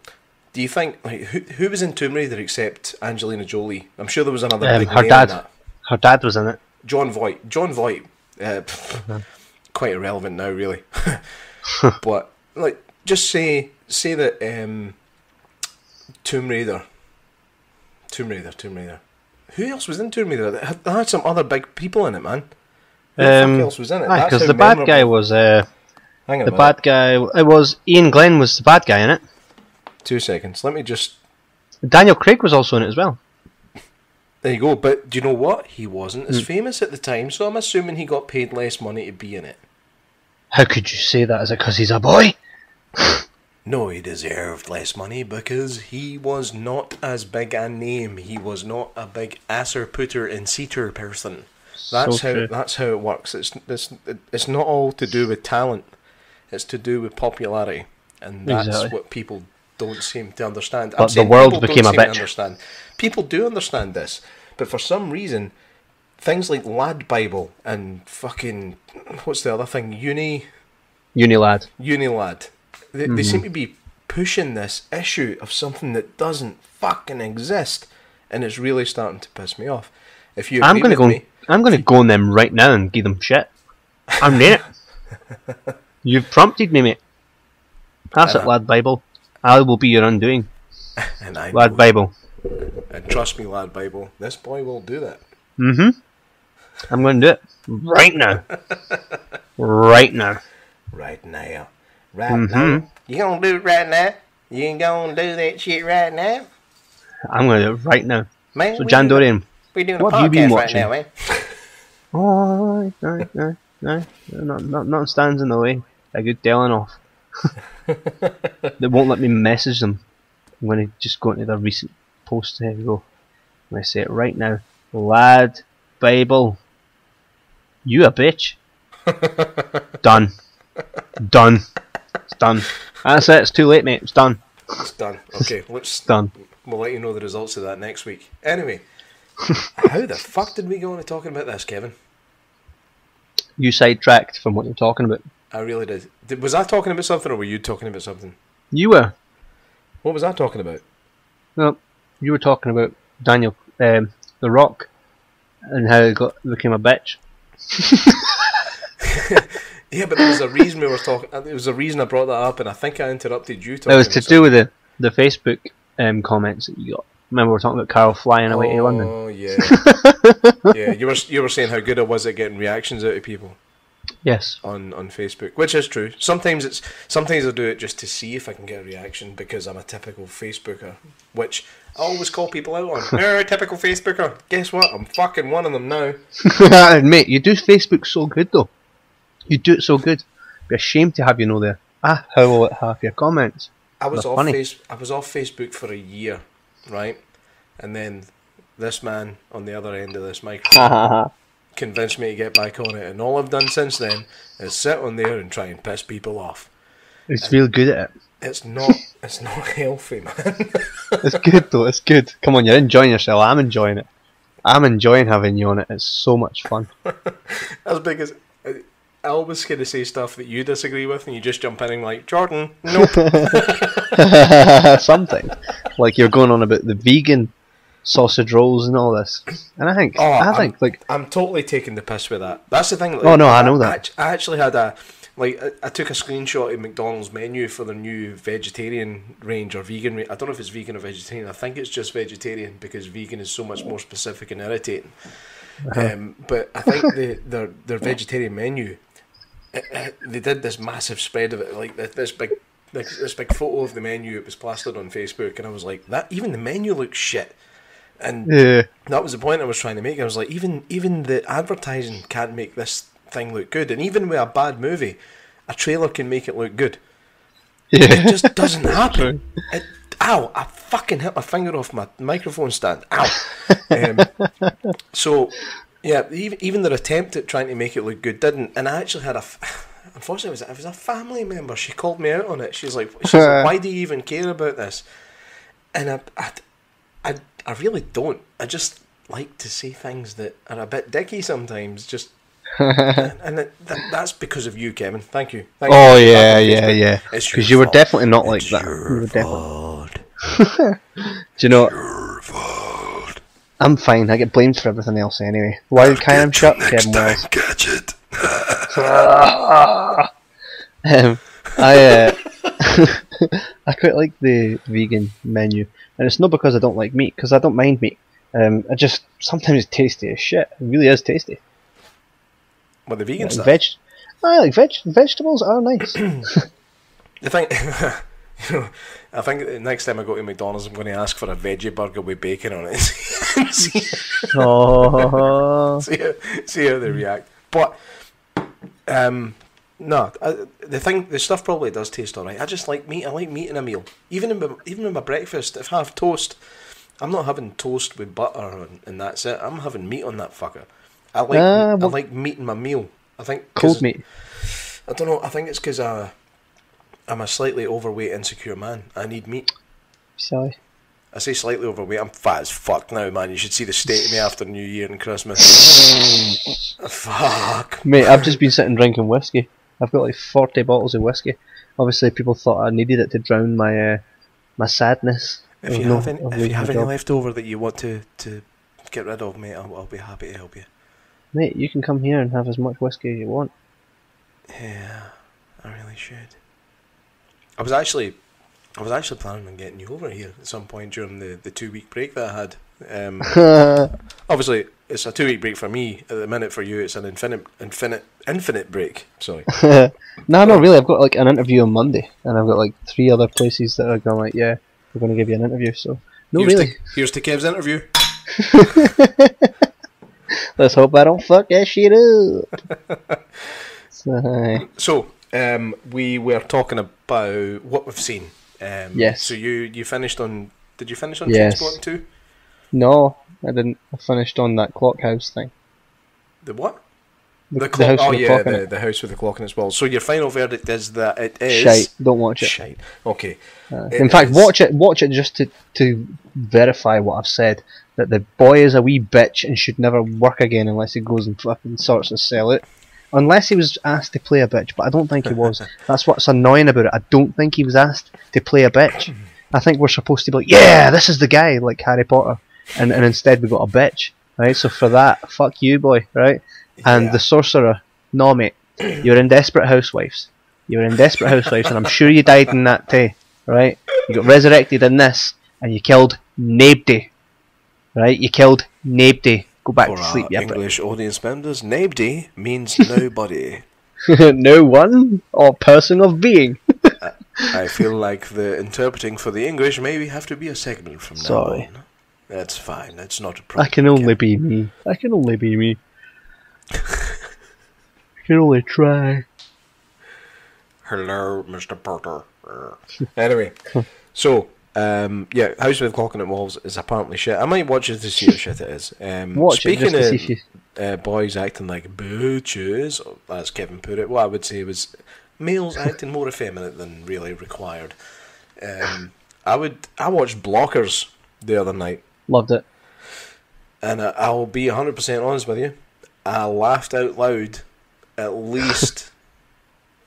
Do you think, like, who was in Tomb Raider except Angelina Jolie? I'm sure there was another big her name dad. in that. Her dad was in it. John Voight. Quite irrelevant now, really. But like, just say that Tomb Raider. Who else was in Tomb Raider? They had some other big people in it, man. Who else was in it? Because the bad guy was. Bad guy. It was Ian Glenn was the bad guy in it. 2 seconds. Let me just. Daniel Craig was also in it as well. There you go. But do you know what? He wasn't as famous at the time, so I'm assuming he got paid less money to be in it. How could you say that? Is it because he's a boy? No, he deserved less money because he was not as big a name. He was not a big asser putter and seater person. That's So true. that's how it works. It's not all to do with talent. It's to do with popularity, and that's Exactly. what people don't seem to understand. But the saying world people don't became a seem to bitch. understand. People do understand this, but for some reason, things like Lad Bible and fucking what's the other thing? Unilad. Unilad. They seem to be pushing this issue of something that doesn't fucking exist, and it's really starting to piss me off. If you I'm agree gonna with go. me, I'm gonna go on them right now and give them shit. I'm near it. You've prompted me, mate. Pass it, lad Bible. I will be your undoing, and I lad know, Bible. and trust me, Lad Bible, this boy will do that. I'm gonna do it right now. Right now. Right now. Now. You gonna do it right now? You gonna do that shit right now? I'm gonna do it right now. Man, So, Jan Dorian. we're doing what a have you been podcast right watching? now, man. Oh, no. Not stands in the way. A good telling off. They won't let me message them. I'm going to just go into their recent post. There we go. I'm going to say it right now. Lad Bible. You a bitch. Done. Done. It's done. That's it. It's too late, mate. It's done. It's done. Okay, It's done. we'll let you know the results of that next week. Anyway, how the fuck did we go into talking about this, Kevin? You sidetracked from what you're talking about. I really did. Was I talking about something, or were you talking about something? You were. What was I talking about? No, you were talking about Daniel, The Rock, and how he became a bitch. Yeah, but there was a reason we were talking. There was a reason I brought that up, and I think I interrupted you talking. It was about to do with the Facebook comments that you got. Remember we were talking about Carol flying away to London? Oh yeah, yeah. You were saying how good I was at getting reactions out of people Yes. on Facebook, which is true. Sometimes I do it just to see if I can get a reaction because I'm a typical Facebooker, which I always call people out on. You're a typical Facebooker. Guess what? I'm fucking one of them now. Mate, you do Facebook so good though. You do it so good. Be ashamed to have you know there. I howl at half your comments. I was They're off funny. I was off Facebook for a year, right? And then this man on the other end of this microphone convinced me to get back on it, and all I've done since then is sit on there and try and piss people off. It's real good at it. It's not healthy, man. It's good though, it's good. Come on, you're enjoying yourself. I'm enjoying it. I'm enjoying having you on it. It's so much fun. That's because I always going to say stuff that you disagree with, and you just jump in and like, Jordan, nope. Something. Like you're going on about the vegan sausage rolls and all this. And I think, I'm totally taking the piss with that. That's the thing. Like, Oh, no, I know that. I actually had I took a screenshot of McDonald's menu for their new vegetarian range or vegan range. I don't know if it's vegan or vegetarian. I think it's just vegetarian because vegan is so much more specific and irritating. But I think their vegetarian menu, they did this massive spread of it, like this big photo of the menu. It was plastered on Facebook, and I was like, that even the menu looks shit. And yeah. that was the point I was trying to make. I was like, even the advertising can't make this thing look good, and even with a bad movie, a trailer can make it look good. It just doesn't happen. Ow! I fucking hit my finger off my microphone stand. Ow! So, yeah, even their attempt at trying to make it look good didn't. And I actually had unfortunately, it was a family member. She called me out on it. She's like, why do you even care about this? And I really don't. I just like to say things that are a bit dicky sometimes. Just. and that's because of you, Kevin. Thank you. Thank Oh you. yeah. It's Because your you were fault. definitely not like It's that. your You were fault. definitely. Do you know? Your fault. I'm fine. I get blamed for everything else anyway. Why can't I shut Kevin Wells? Catch it. I I quite like the vegan menu, and it's not because I don't like meat, because I don't mind meat. I just sometimes it's tasty as shit. It really is tasty. Well, the vegan stuff. I like vegetables are nice. The thing, I think the next time I go to McDonald's, I'm going to ask for a veggie burger with bacon on it. Oh, see how they react. But no, the stuff probably does taste alright. I just like meat. I like meat in a meal. Even in my breakfast, if I have toast, I'm not having toast with butter and that's it. I'm having meat on that fucker. I like Ah, I well- like meat in my meal. I think 'cause- Cold meat. I don't know. I think it's because I'm a slightly overweight, insecure man. I need meat. Silly. I say slightly overweight. I'm fat as fuck now, man. You should see the state of me after New Year and Christmas. Fuck. Mate, I've just been sitting drinking whiskey. I've got like 40 bottles of whiskey. Obviously, people thought I needed it to drown my my sadness. If of you no- have any, of if losing you have my any job. left over that you want to get rid of, mate, I'll be happy to help you. Mate, you can come here and have as much whiskey as you want. Yeah, I really should. I was actually planning on getting you over here at some point during the 2 week break that I had. Obviously, it's a 2 week break for me. At the minute, for you, it's an infinite break. Sorry. No, no, really. I've got like an interview on Monday, and I've got like 3 other places that are going like, yeah, we're going to give you an interview. So, no, really. Here's to Kev's interview. Let's hope I don't fuck that shit up. So, We were talking about what we've seen. Yes. So you finished on? Did you finish on Yes. Trainspotting 2? no, I didn't. I finished on that clock house thing. The what? The clock. house Oh with the yeah, clock in it. the house with the clock in its wall. So your final verdict is that it is Shite. Don't watch it. Shite. Okay. In fact, watch it just to verify what I've said. That the boy is a wee bitch and should never work again unless he goes and fucking sorts to sell it. Unless he was asked to play a bitch, but I don't think he was. That's what's annoying about it. I don't think he was asked to play a bitch. I think we're supposed to be like, yeah, this is the guy, like Harry Potter, and instead we got a bitch, right? So for that, fuck you, boy, right? And Yeah. the sorcerer, no mate, you're in Desperate Housewives. You're in Desperate Housewives, and I'm sure you died in that too, right? You got resurrected in this, and you killed nobody, right? You killed nobody. Go back For to sleep, yeah. English audience members, nobody means nobody. No one or person of being. I feel like the interpreting for the English maybe have to be a segment from now Sorry. on. That's fine. That's not a problem. I can only be me. I can only be me. I can only try. Hello, Mr. Porter. Anyway, so yeah, House with Clock on It Walls is apparently shit. I might watch it to see what shit it is. Watch it speaking just to see of boys acting like bitches, as Kevin put it, what I would say was males acting more effeminate than really required. I watched Blockers the other night, Loved it. and I'll be 100% honest with you, I laughed out loud at least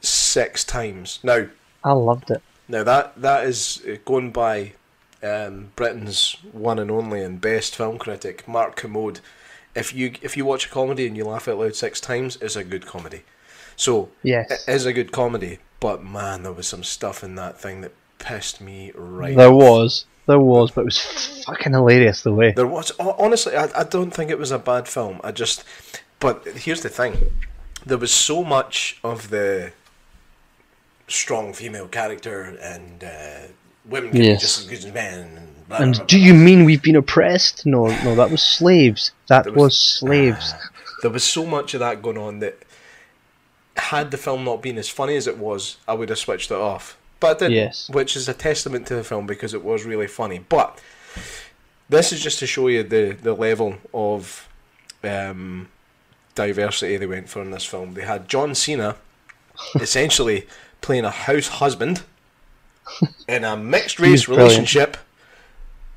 6 times. Now I loved it. that is going by Britain's one and only and best film critic, Mark Kermode. If you watch a comedy and you laugh out loud 6 times, it's a good comedy. So Yes. it is a good comedy, but man, there was some stuff in that thing that pissed me right There off. was, but it was fucking hilarious the way. There was, honestly, I don't think it was a bad film. But here's the thing. There was so much of the strong female character and women can be Yes. just as good as men. And, blah, And blah, do blah, you blah. mean we've been oppressed? No, that was slaves. That There was slaves. There was so much of that going on that had the film not been as funny as it was, I would have switched it off. But I didn't, Yes. which is a testament to the film because it was really funny. But this is just to show you the level of diversity they went for in this film. They had John Cena essentially playing a house husband in a mixed race He's brilliant. relationship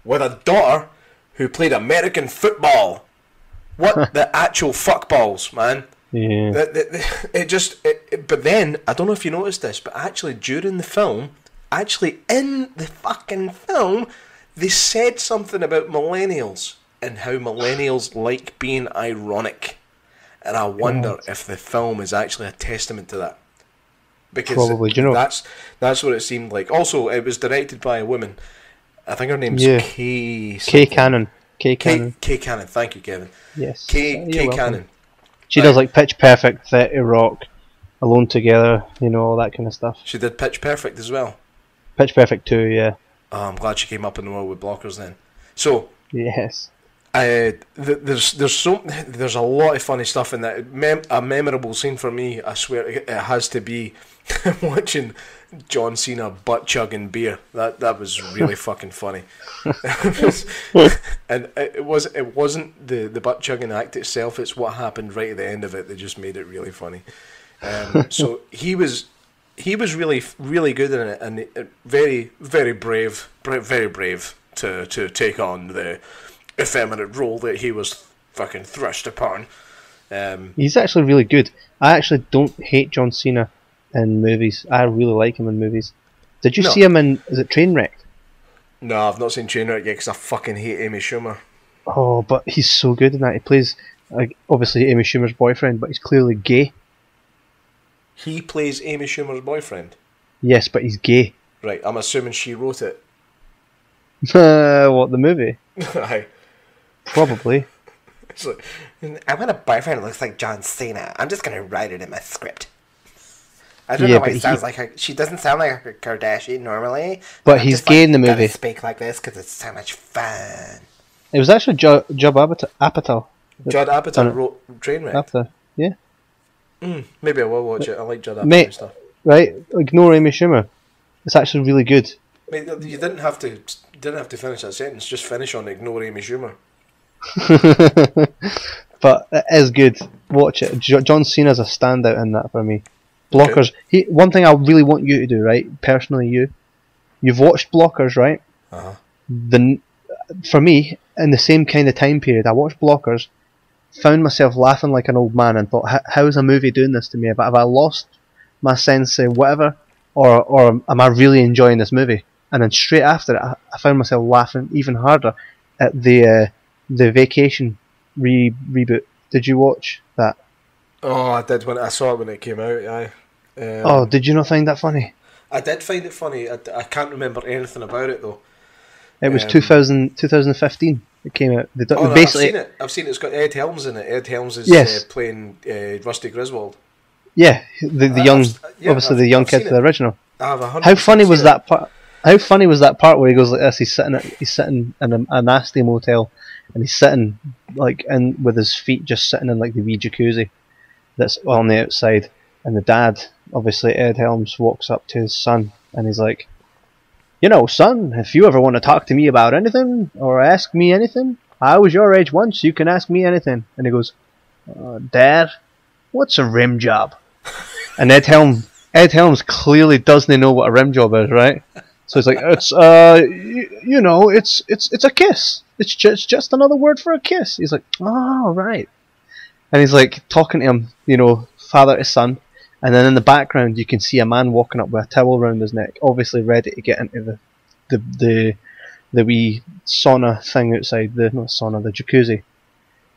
with a daughter who played American football. What the actual fuckballs, man. Yeah. But then, I don't know if you noticed this, but actually during the film, actually in the fucking film, they said something about millennials and how millennials like being ironic. And I wonder if the film is actually a testament to that. Because Probably, do you know? that's what it seemed like. Also, it was directed by a woman. I think her name's Yeah. Kay Kay something. Cannon. Kay Cannon. Kay Cannon, thank you, Kevin. Yes. Kay You're welcome. Cannon. She does like Pitch Perfect, 30 Rock, Alone Together, you know, all that kind of stuff. She did Pitch Perfect as well. Pitch Perfect 2, yeah. Oh, I'm glad she came up in the world with Blockers then. So, Yes. there's a lot of funny stuff in that. A memorable scene for me, I swear, it has to be watching John Cena butt chugging beer. That was really fucking funny. And it wasn't the butt chugging act itself. It's what happened right at the end of it that just made it really funny. So he was really good in it, and very brave to take on the effeminate role that he was fucking thrust upon. He's actually really good. I actually don't hate John Cena in movies. I really like him in movies. Did you see him in, is it Trainwreck? No, I've not seen Trainwreck yet because I fucking hate Amy Schumer. Oh, but he's so good in that. He plays, like, obviously Amy Schumer's boyfriend, but he's clearly gay. He plays Amy Schumer's boyfriend? Yes, but he's gay. Right, I'm assuming she wrote it. What, the movie? Aye. Probably. It's like, I want a boyfriend who looks like John Cena. I'm just gonna write it in my script. I don't know why it sounds like her. She doesn't sound like a Kardashian normally. But he's just, gay like, in the movie. Gotta speak like this because it's so much fun. It was actually Judd Apatow. Judd Apatow wrote Trainwreck. Yeah. Maybe I will watch it. I like Judd Apatow Mate, stuff. Right? Ignore Amy Schumer. It's actually really good. Mate, you didn't have to finish that sentence. Just finish on ignore Amy Schumer. But it is good. Watch it. John Cena's a standout in that for me. Blockers. Okay. One thing I really want you to do, right? Personally, you've watched Blockers, right? For me, in the same kind of time period, I watched Blockers, found myself laughing like an old man, and thought, "How is a movie doing this to me? Have I lost my sense of whatever, or am I really enjoying this movie?" And then straight after it, I found myself laughing even harder at the Vacation reboot. Did you watch that? Oh, I did when I saw it when it came out. Aye. Oh, did you not find that funny? I did find it funny. I can't remember anything about it though. It was 2015. It came out. No, basically, I've seen it. I've seen it. It's got Ed Helms in it. Ed Helms is Yes. playing Rusty Griswold. yeah, the young, I've young kid seen to the it. original. I've 100% How funny was seen that part? How funny was that part where he goes like this? He's sitting in a nasty motel, and he's sitting like in with his feet just sitting in like the wee jacuzzi that's on the outside, and the dad, obviously Ed Helms, walks up to his son and he's like, "You know, son, if you ever want to talk to me about anything or ask me anything, I was your age once. You can ask me anything." And he goes, "Dad, what's a rim job?" And Ed Helms clearly doesn't know what a rim job is, right? So he's like, "It's you know, it's a kiss. It's just another word for a kiss." He's like, "Oh, right." And he's like talking to him, you know, father to son, and then in the background you can see a man walking up with a towel around his neck, obviously ready to get into the wee sauna thing outside, the jacuzzi.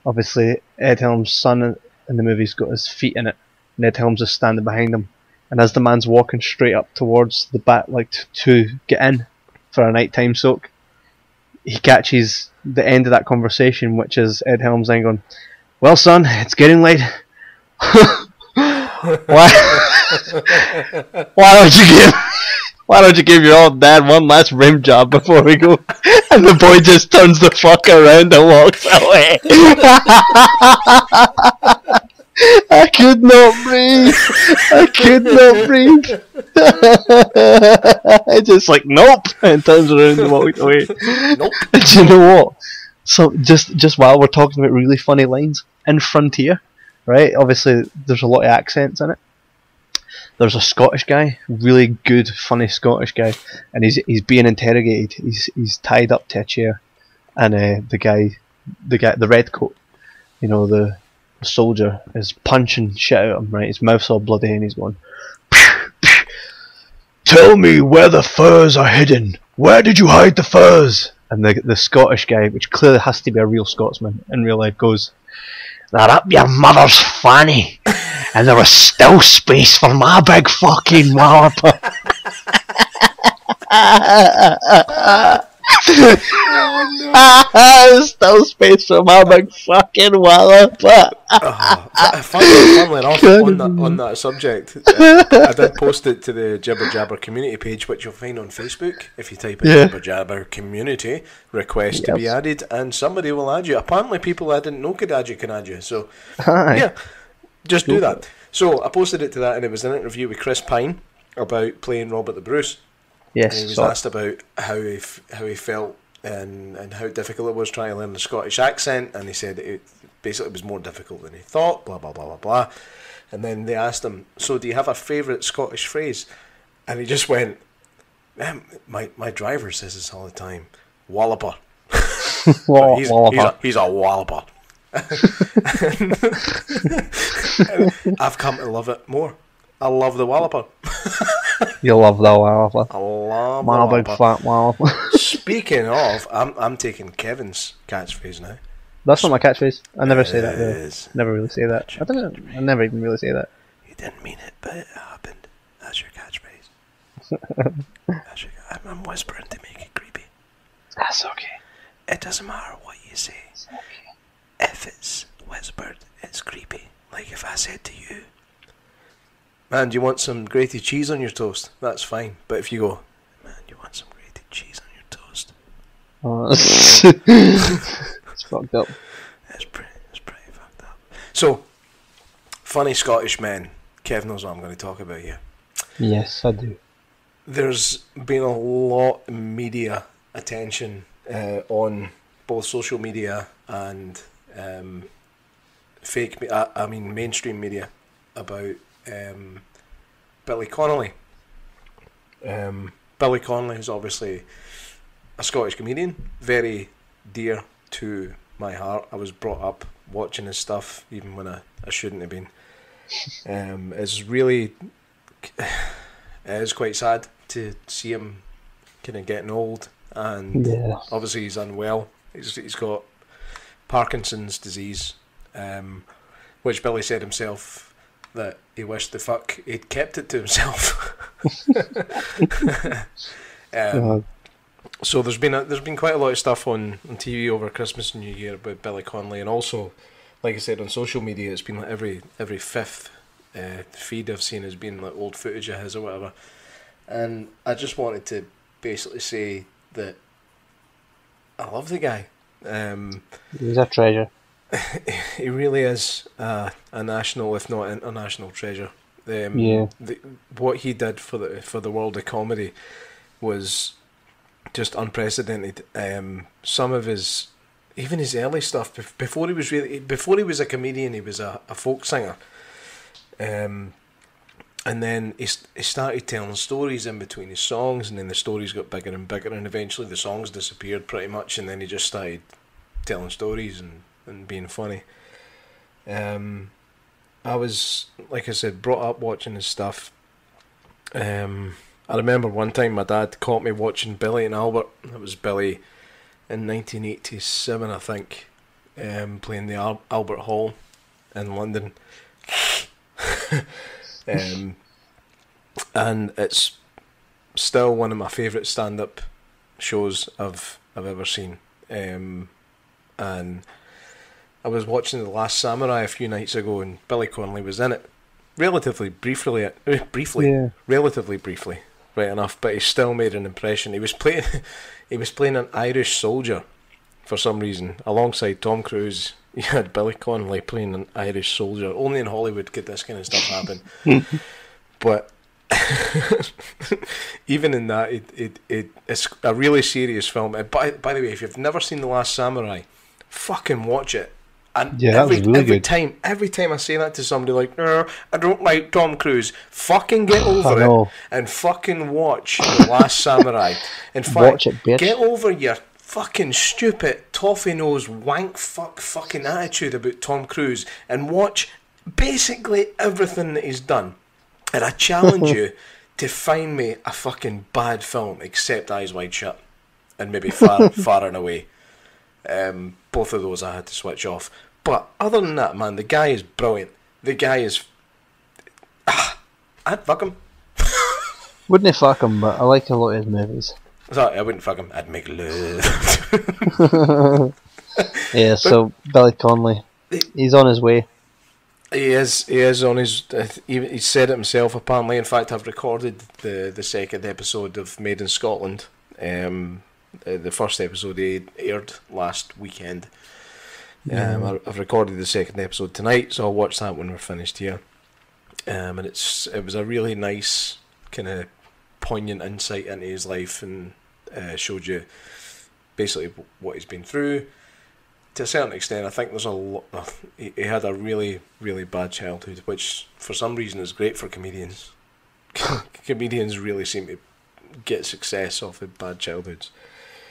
Obviously Ed Helms' son in the movie's got his feet in it, and Ed Helms is standing behind him. And as the man's walking straight up towards the back, like to get in for a nighttime soak, he catches the end of that conversation, which is Ed Helms then going, "Well, son, it's getting late. Why don't you give your old dad one last rim job before we go?" And the boy just turns the fuck around and walks away. I could not breathe. I just like, "Nope," and turns around and walks away. Nope. And do you know what? So just while we're talking about really funny lines, in Frontier, right? Obviously, there's a lot of accents in it. There's a Scottish guy, really good, funny Scottish guy, and he's being interrogated. He's tied up to a chair, and the red coat, you know, the soldier is punching shit out of him, right? His mouth's all bloody and he's going, "Tell me where the furs are hidden. Where did you hide the furs?" And the Scottish guy, which clearly has to be a real Scotsman in real life, goes, "They're up your mother's fanny, and there was still space for my big fucking wallop." There's still space for my big fucking wallop. Funnily enough, on that subject, I did post it to the Jibber Jabber community page, which you'll find on Facebook. If you type in Jibber Jabber community, request to be added, and somebody will add you. Apparently, people I didn't know could add you can add you. So, yeah, just do that. So, I posted it to that, and it was an interview with Chris Pine about playing Robert the Bruce. Yes, and he was asked about how he felt and how difficult it was trying to learn the Scottish accent, and he said it basically was more difficult than he thought, blah blah blah blah blah. And then they asked him, so do you have a favourite Scottish phrase? And he just went, my driver says this all the time, walloper. He's a walloper. I've come to love it more. I love the walloper. You love the walloper. I love my the big fat walloper. Speaking of, I'm taking Kevin's catchphrase now. That's not my catchphrase. I never say that. Really. Never really say that. I don't know. I never even really say that. You didn't mean it, but it happened. That's your catchphrase. I'm whispering to make it creepy. That's okay. It doesn't matter what you say. It's okay. If it's whispered, it's creepy. Like if I said to you, man, do you want some grated cheese on your toast? That's fine. But if you go, man, do you want some grated cheese on your toast? It's fucked up. It's pretty fucked up. So, funny Scottish men. Kev knows what I'm going to talk about here. Yes, I do. There's been a lot of media attention on both social media and mainstream media about Billy Connolly. Billy Connolly is obviously a Scottish comedian, very dear to my heart. I was brought up watching his stuff, even when I shouldn't have been. It's really, it is quite sad to see him kind of getting old, and obviously he's unwell. He's got Parkinson's disease, which Billy said himself that he wished the fuck he'd kept it to himself. So there's been quite a lot of stuff on TV over Christmas and New Year about Billy Connolly, and also, like I said, on social media, it's been like every fifth feed I've seen has been like old footage of his or whatever. And I just wanted to basically say that I love the guy. He's a treasure. He really is a national, if not international, treasure. What he did for the world of comedy was just unprecedented. Some of his early stuff before he was a comedian, he was a folk singer. And then he started telling stories in between his songs, and then the stories got bigger and bigger, and eventually the songs disappeared pretty much, and then he just started telling stories and being funny. I was, like I said, brought up watching his stuff. I remember one time my dad caught me watching Billy and Albert. It was Billy in 1987, I think, playing the Albert Hall in London. And it's still one of my favourite stand-up shows I've ever seen. And I was watching The Last Samurai a few nights ago, and Billy Connolly was in it, relatively briefly, right enough. But he still made an impression. He was playing an Irish soldier for some reason alongside Tom Cruise. You had Billy Connolly playing an Irish soldier. Only in Hollywood could this kind of stuff happen. But even in that, it's a really serious film. And by the way, if you've never seen The Last Samurai, fucking watch it. And every time I say that to somebody, like, I don't like Tom Cruise, fucking get over it and fucking watch The Last Samurai. In fact, get over your fucking stupid toffee nose wank fucking attitude about Tom Cruise and watch basically everything that he's done. And I challenge you to find me a fucking bad film except Eyes Wide Shut and maybe Far and Away. Both of those I had to switch off. But other than that, man, the guy is brilliant. The guy is... I'd fuck him. Wouldn't fuck him, but I like a lot of his movies. Sorry, I wouldn't fuck him. I'd make love. Yeah, so Billy Connolly, he's on his way. He is on his. He said it himself. Apparently, in fact, I've recorded the second episode of Made in Scotland. The first episode aired last weekend. I've recorded the second episode tonight, so I'll watch that when we're finished here. And it was a really nice kind of poignant insight into his life, and showed you basically what he's been through. To a certain extent, I think there's a lot. He had a really, really bad childhood, which for some reason is great for comedians. Comedians really seem to get success off of bad childhoods.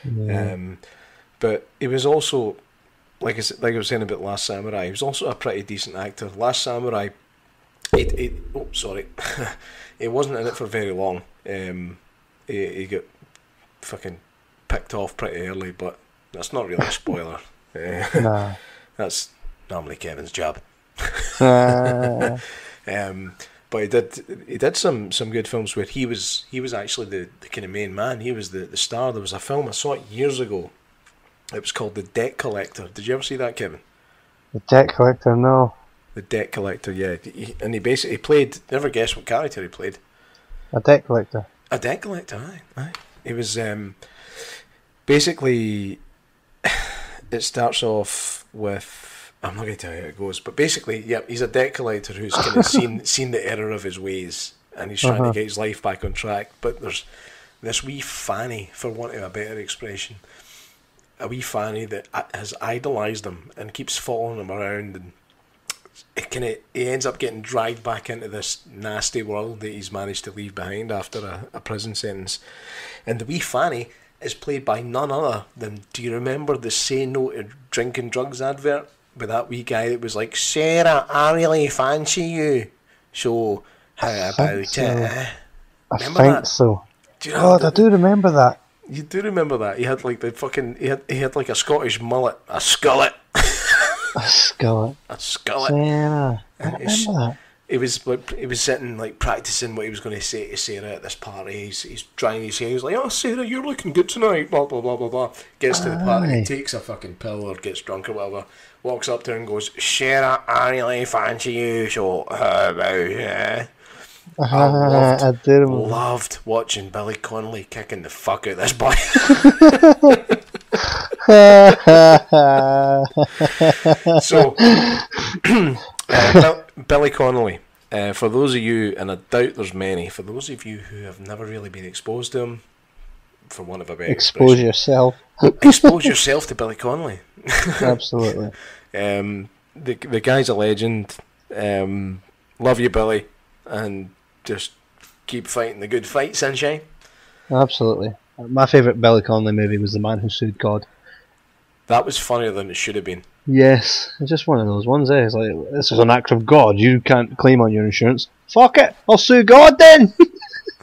Yeah. But he was also, like I was saying about Last Samurai, he was also a pretty decent actor. Last Samurai, he wasn't in it for very long. He got fucking picked off pretty early, but that's not really a spoiler. Nah. That's normally Kevin's job. Uh, But he did some good films where he was actually the kind of main man. He was the star. There was a film I saw it years ago. It was called The Debt Collector. Did you ever see that, Kevin? The Debt Collector, no. The Debt Collector, yeah. And he basically played. Never guess what character he played. A debt collector. A debt collector, aye. It was basically. It starts off with, I'm not going to tell you how it goes, but basically, yeah, he's a debt collector who's kind of seen the error of his ways, and he's trying to get his life back on track. But there's this wee fanny, for want of a better expression, a wee fanny that has idolised him and keeps following him around, and he ends up getting dragged back into this nasty world that he's managed to leave behind after a prison sentence. And the wee fanny is played by none other than, do you remember the Say No to Drinking Drugs advert with that wee guy that was like, Sarah, I really fancy you, so how about it? I Remember think that? so. Do you know God, I do remember that. You do remember that? He had like the fucking he had like a Scottish mullet, a skullet. A skullet. A skullet. Sarah. I remember that. He was sitting like practicing what he was going to say to Sarah at this party. He's trying to say, he's like, "Oh, Sarah, you're looking good tonight." Blah blah blah blah blah. Gets to the party, takes a fucking pill or gets drunk or whatever. Walks up to her and goes, "Sarah, I really fancy you, so how about it?" I did Loved watching Billy Connolly kicking the fuck out of this boy. So, Billy Connolly, for those of you, and I doubt there's many, for those of you who have never really been exposed to him, for one of a better expose yourself. Expose yourself to Billy Connolly. Absolutely. The guy's a legend. Love you, Billy, and just keep fighting the good fight, sunshine. Absolutely. My favourite Billy Connolly movie was The Man Who Sued God. That was funnier than it should have been. Yes, it's just one of those ones. It's like, this is an act of God. You can't claim on your insurance. Fuck it, I'll sue God then.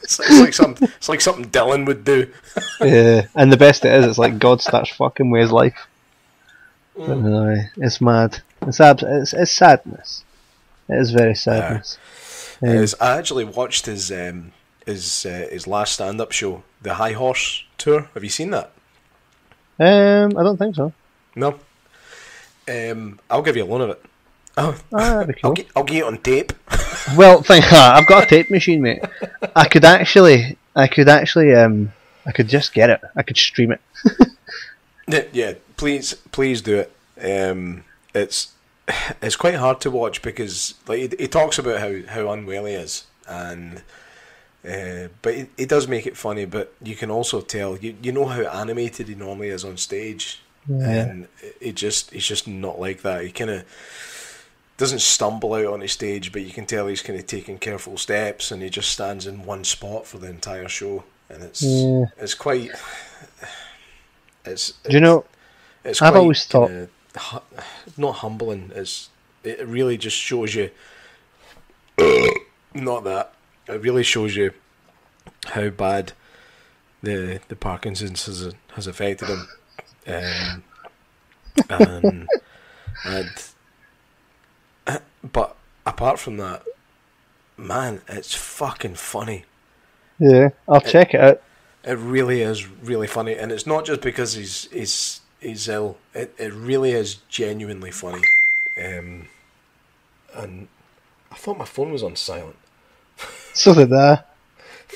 It's like something Dylan would do. Yeah, and the best it is, it's like God starts fucking with his life. But no, it's mad. It's sadness. It is very sadness. I actually watched his last stand-up show, the High Horse Tour. Have you seen that? I don't think so. No. I'll give you a loan of it. Oh, that'd be cool. I'll get it on tape. Well, I've got a tape machine, mate. I could just get it. I could stream it. Yeah, please do it. It's quite hard to watch because like he talks about how unwell he is, and but he does make it funny. But you can also tell you know how animated he normally is on stage, and he's just not like that. He kind of doesn't stumble out on the stage, but you can tell he's kind of taking careful steps, and he just stands in one spot for the entire show, and it's quite. It's I've always thought not humbling. It really just shows you. Not that it really shows you how bad the Parkinson's has affected him, and but apart from that, man, it's fucking funny. Yeah, I'll check it out. It really is really funny, and it's not just because he's ill. It really is genuinely funny. And I thought my phone was on silent. So did I.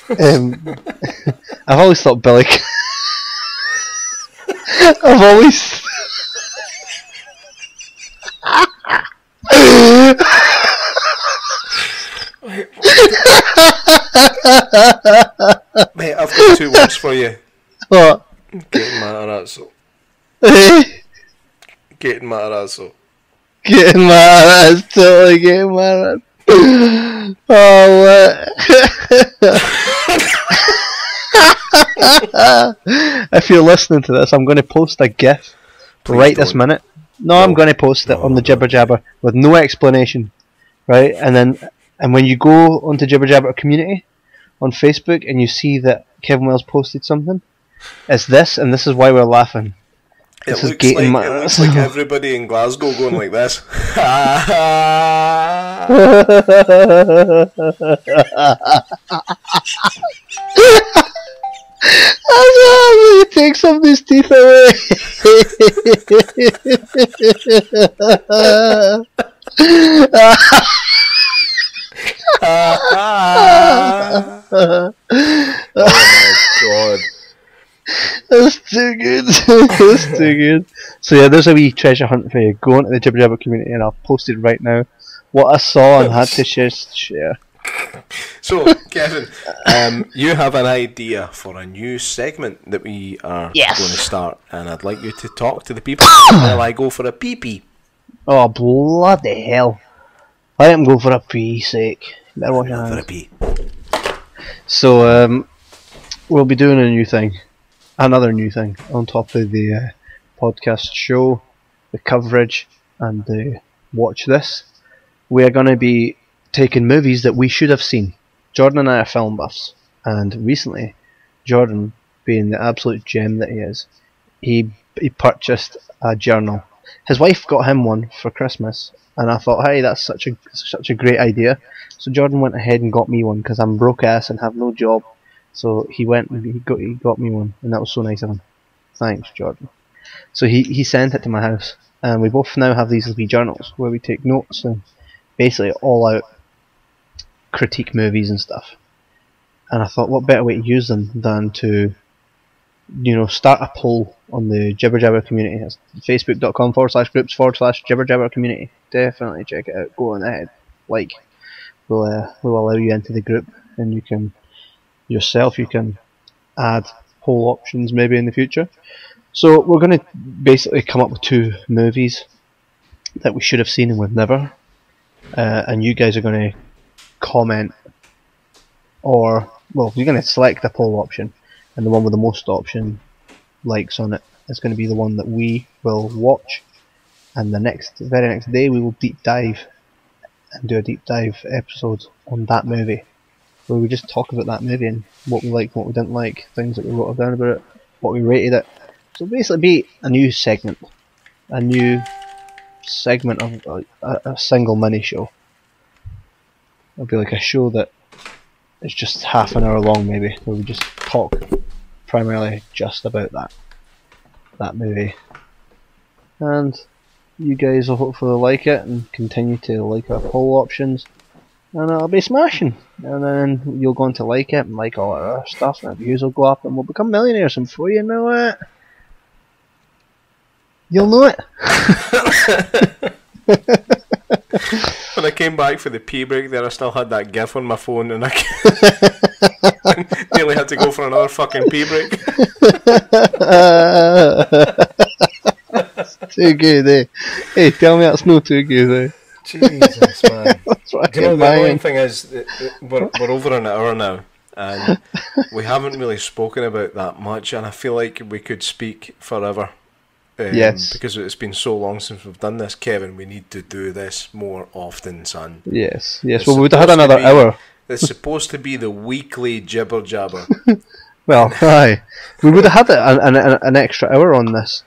I've always thought Billy. I've always. Mate, I've got 2 words for you. What? Getting Matarazzo. Getting Matarazzo. Getting mad. That's totally getting mad. Oh, what? If you're listening to this, I'm going to post a GIF right this don't. minute. No, I'm going to post it on the Jibber Jabber with no explanation, right? And when you go onto Jibber Jabber community on Facebook and you see that Kevin Wells posted something, it's this, and this is why we're laughing. It looks like everybody in Glasgow going like this. You take somebody's teeth away. Oh my god. That's too good. That's too good. So yeah, there's a wee treasure hunt for you. Go onto the Jibber Jabber community and I'll post it right now. What I saw and had to share. So, Kevin, you have an idea for a new segment that we are going to start, and I'd like you to talk to the people while I go for a pee-pee. Oh, bloody hell. Let him go for a pee sake. Better watch your For a hands. pee. So, we'll be doing a new thing. Another new thing on top of the podcast show, the coverage, and the watch this. We are going to be taking movies that we should have seen. Jordan and I are film buffs, and recently, Jordan, being the absolute gem that he is, he purchased a journal. His wife got him one for Christmas, and I thought, hey, that's such a great idea. So Jordan went ahead and got me one because I'm broke ass and have no job. So he went and he got me one, and that was so nice of him. Thanks, Jordan. So he sent it to my house, and we both now have these wee journals where we take notes and basically all out critique movies and stuff. And I thought, what better way to use them than to, start a poll on the Jibber Jabber community. It's facebook.com/groups/Jibber Jabber community. Definitely check it out. Go on ahead. We'll allow you into the group, and you can add poll options maybe in the future. So we're going to basically come up with 2 movies that we should have seen and we've never. And you guys are going to comment, you're going to select a poll option, and the one with the most likes on it is going to be the one that we will watch, and the very next day we will deep dive and do a deep dive episode on that movie, where we just talk about that movie and what we liked, what we didn't like, things that we wrote down about it, what we rated it. So basically be a new segment of a single mini show. It'll be like a show that is just half an hour long maybe, where we just talk primarily just about that movie. And you guys will hopefully like it and continue to like our poll options, and it'll be smashing. And then you'll go on to like it and like all our other stuff, and our views will go up and we'll become millionaires, and before you know it, you'll know it. When I came back for the pee break there, I still had that GIF on my phone, and I nearly had to go for another fucking pee break. Too good, eh? Hey, tell me that's not too good, eh? Jesus, man. That's what Do you know, the annoying thing is, that we're over an hour now, and we haven't really spoken about that much, and I feel like we could speak forever. Yes. Because it's been so long since we've done this, Kevin. We need to do this more often, son. Yes. It's Well, we'd have had another hour. It's supposed to be the weekly Jibber Jabber. Well, aye. We would have had an extra hour on this,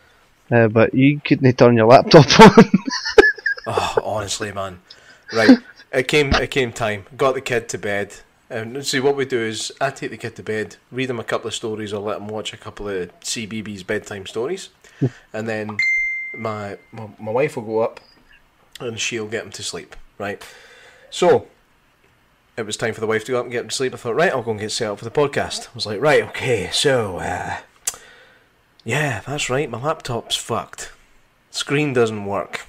but you couldn't turn your laptop on. Oh, honestly, man. Right. It came time. Got the kid to bed. And see, what we do is I take the kid to bed, read him a couple of stories, or let him watch a couple of CBeebies bedtime stories, and then my wife will go up and she'll get him to sleep. Right. So it was time for the wife to go up and get him to sleep. I thought, right, I'll go and get set up for the podcast. I was like, right, okay, so yeah, that's right, my laptop's fucked. Screen doesn't work.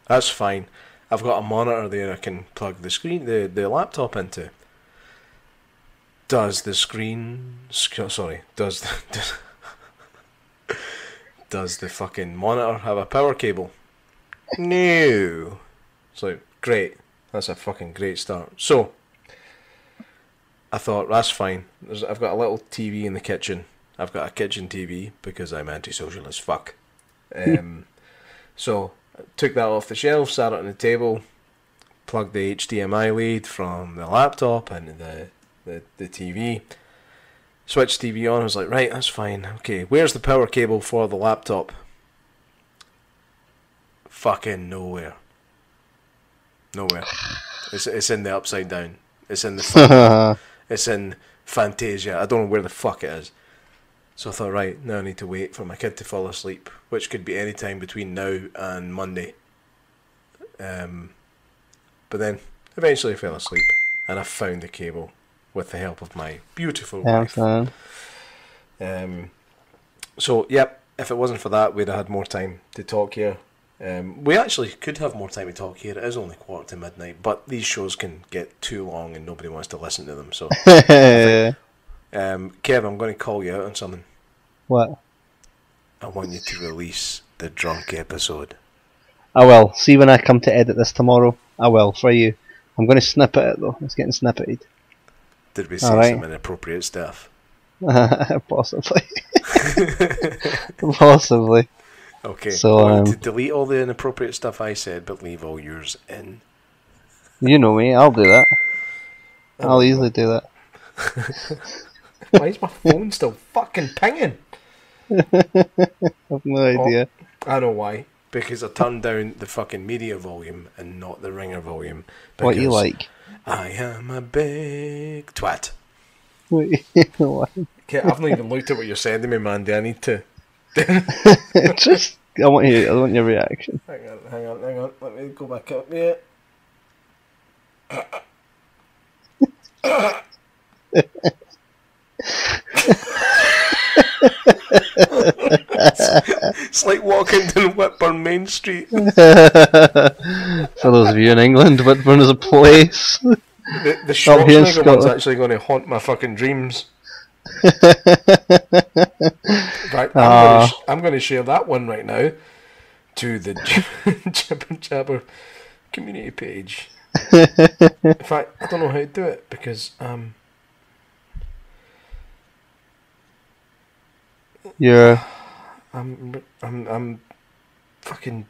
That's fine. I've got a monitor there I can plug the laptop into. Does the fucking monitor have a power cable? No. It's like, great. That's a fucking great start. So, I thought, that's fine. I've got a little TV in the kitchen. I've got a kitchen TV because I'm antisocial as fuck. So, I took that off the shelf, sat it on the table, plugged the HDMI lead from the laptop into the TV, switched TV on. I was like, right, that's fine. Okay, where's the power cable for the laptop? Fucking nowhere. Nowhere. It's in the upside down. It's in the it's in Fantasia. I don't know where the fuck it is. So I thought, right, now I need to wait for my kid to fall asleep, which could be any time between now and Monday. But then eventually I fell asleep and I found the cable with the help of my beautiful wife. So yep, if it wasn't for that, we'd have had more time to talk here. We actually could have more time to talk here. It is only midnight, but these shows can get too long and nobody wants to listen to them. So, Kev, I'm going to call you out on something. What? I want you to release the drunk episode. I will. See when I come to edit this tomorrow. I will, for you. I'm going to snippet it though. It's getting snippeted. Did we say some inappropriate stuff? Possibly. Possibly. Okay, so I want to delete all the inappropriate stuff I said, but leave all yours in. You know me, I'll do that. I'll easily do that. Why is my phone still fucking pinging? I've no idea. I know why. Because I turned down the fucking media volume and not the ringer volume. What you like? I am a big twat. Wait, what? Okay, I've not even looked at what you're sending me, Mandy. I need to. Just, I want your reaction. Hang on. Let me go back up here. It's like walking down Whitburn Main Street. For those of you in England, Whitburn is a place. The Schwarzenegger one's actually going to haunt my fucking dreams. Right, I'm going to share that one right now to the Jibber Jabber community page. In fact, I don't know how to do it because yeah, I'm fucking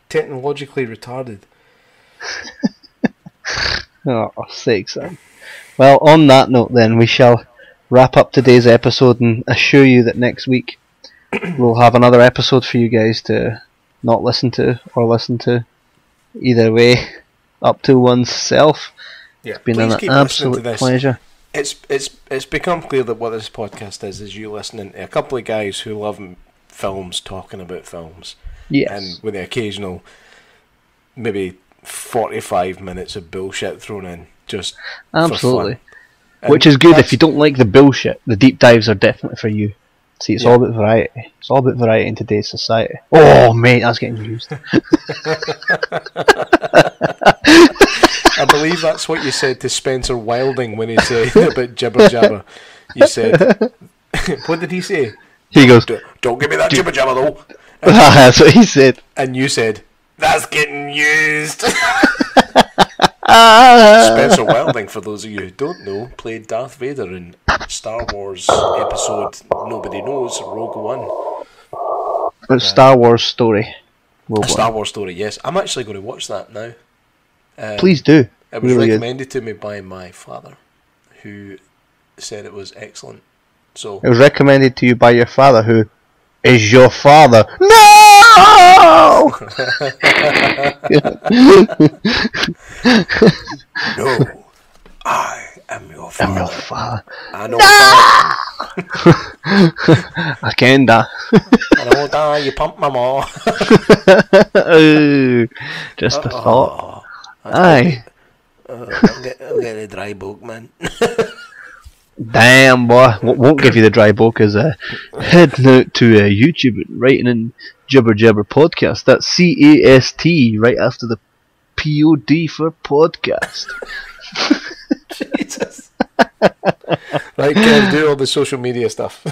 technologically retarded. Oh, sakes then. Well, on that note then, we shall wrap up today's episode and assure you that next week we'll have another episode for you guys to not listen to or listen to. Either way, up to oneself. Yeah, it's been an absolute pleasure. It's become clear that what this podcast is you listening to a couple of guys who love films talking about films. Yes. And with the occasional maybe 45 minutes of bullshit thrown in, just absolutely. For fun. Which is good. If you don't like the bullshit, the deep dives are definitely for you. See, it's all about variety. It's all about variety in today's society. Oh, mate, that's getting used. I believe that's what you said to Spencer Wilding when he said about Jibber Jabber. You said, what did he say? He goes, "Don't give me that Jibber Jabber though." That's what he said. And you said, "That's getting used." Spencer Wilding, for those of you who don't know, played Darth Vader in Star Wars episode Nobody Knows, Rogue One. It's Star Wars Story. Star Wars Story, yes. I'm actually going to watch that now. Please do. It was really recommended to me by my father, who said it was excellent. So it was recommended to you by your father, who is your father. No! No, I am your I'm your father. father. I know that. I can that. I know that. You pumped my maw. Just a thought. Aye. I'm getting a dry book, man. Damn, boy. What won't give you the dry bulk is heading out to YouTube and writing in Jibber Jabber Podcast. That's CAST right after the POD for podcast. Jesus. Right, Kev, do all the social media stuff.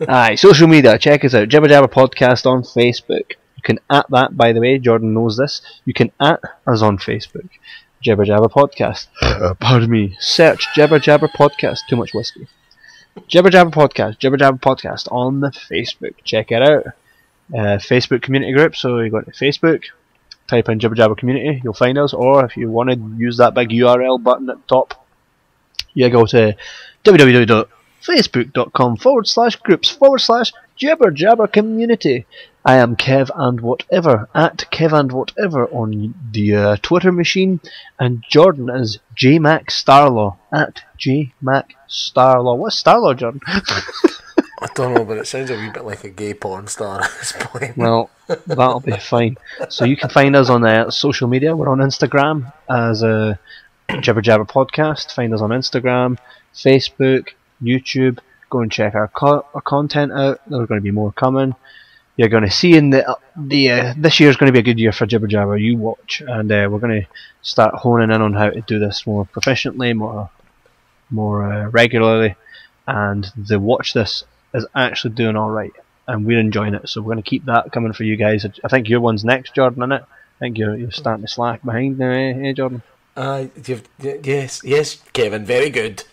Aye, social media, check us out. Jibber Jabber Podcast on Facebook. You can at that, by the way, Jordan knows this. You can at us on Facebook. Jibber Jabber Podcast. Pardon me. Search Jibber Jabber Podcast. Too much whiskey. Jibber Jabber Podcast on the Facebook. Check it out. Facebook community group. So you go to Facebook, type in Jibber Jabber Community, you'll find us. Or if you want to use that big URL button at the top, you go to www.facebook.com/groups/Jibber Jabber Community. I am Kev and Whatever at Kev and Whatever on the Twitter machine, and Jordan is JMac Starlaw at JMac Starlaw. What's Starlaw, Jordan? I don't know, but it sounds a wee bit like a gay porn star at this point. Well, that'll be fine. So you can find us on social media. We're on Instagram as Jibber Jabber Podcast. Find us on Instagram, Facebook, YouTube. Go and check our content out. There's going to be more coming. You're going to see in the this year's going to be a good year for Jibber Jabber. You watch, and we're going to start honing in on how to do this more proficiently, more regularly. And the watch this is actually doing all right, and we're enjoying it. So we're going to keep that coming for you guys. I think your one's next, Jordan, isn't it? I think you're starting to slack behind now, eh, Jordan? Yes, Kevin, very good.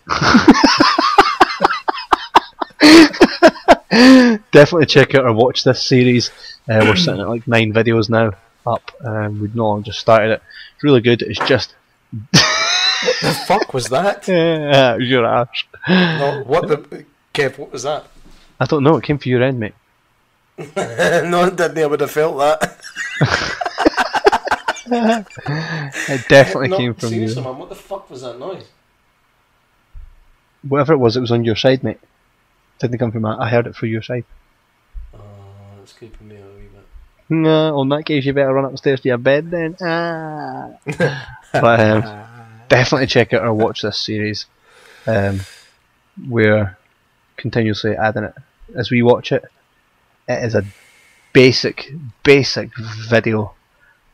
Definitely check out or watch this series. We're sitting at like 9 videos now up. We've no longer just started it. It's really good. It's just What the fuck was that? your ass. No, Kev, what was that? I don't know. It came for your end, mate. No, it didn't. I would have felt that. It definitely No, came from seriously, you. man, what the fuck was that noise? Whatever it was on your side, mate. Didn't come from I heard it from your side. Oh, it's keeping me a wee bit. No, in that case, you better run upstairs to your bed then. But definitely check out or watch this series. We're continuously adding it as we watch it. It is a basic video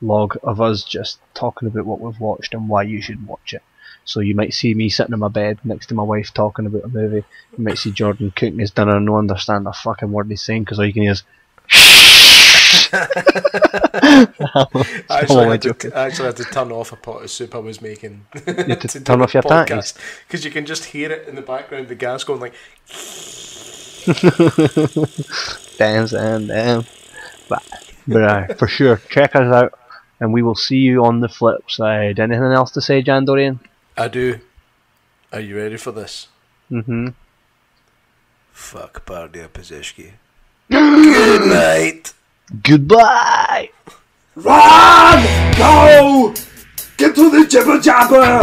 log of us just talking about what we've watched and why you should watch it. So you might see me sitting in my bed next to my wife talking about a movie. You might see Jordan cooking his dinner and no understand a fucking word he's saying because all you can hear is I actually had to turn off a pot of soup I was making. You had to turn off your tanks? Because you can just hear it in the background, the gas going like... damn. But for sure, check us out and we will see you on the flip side. Anything else to say, Jan Dorian? I do. Are you ready for this? Mm-hmm. Fuck Bardia Pazeshki. Good night. Goodbye! Run! Go! Get to the Jibber Jabber!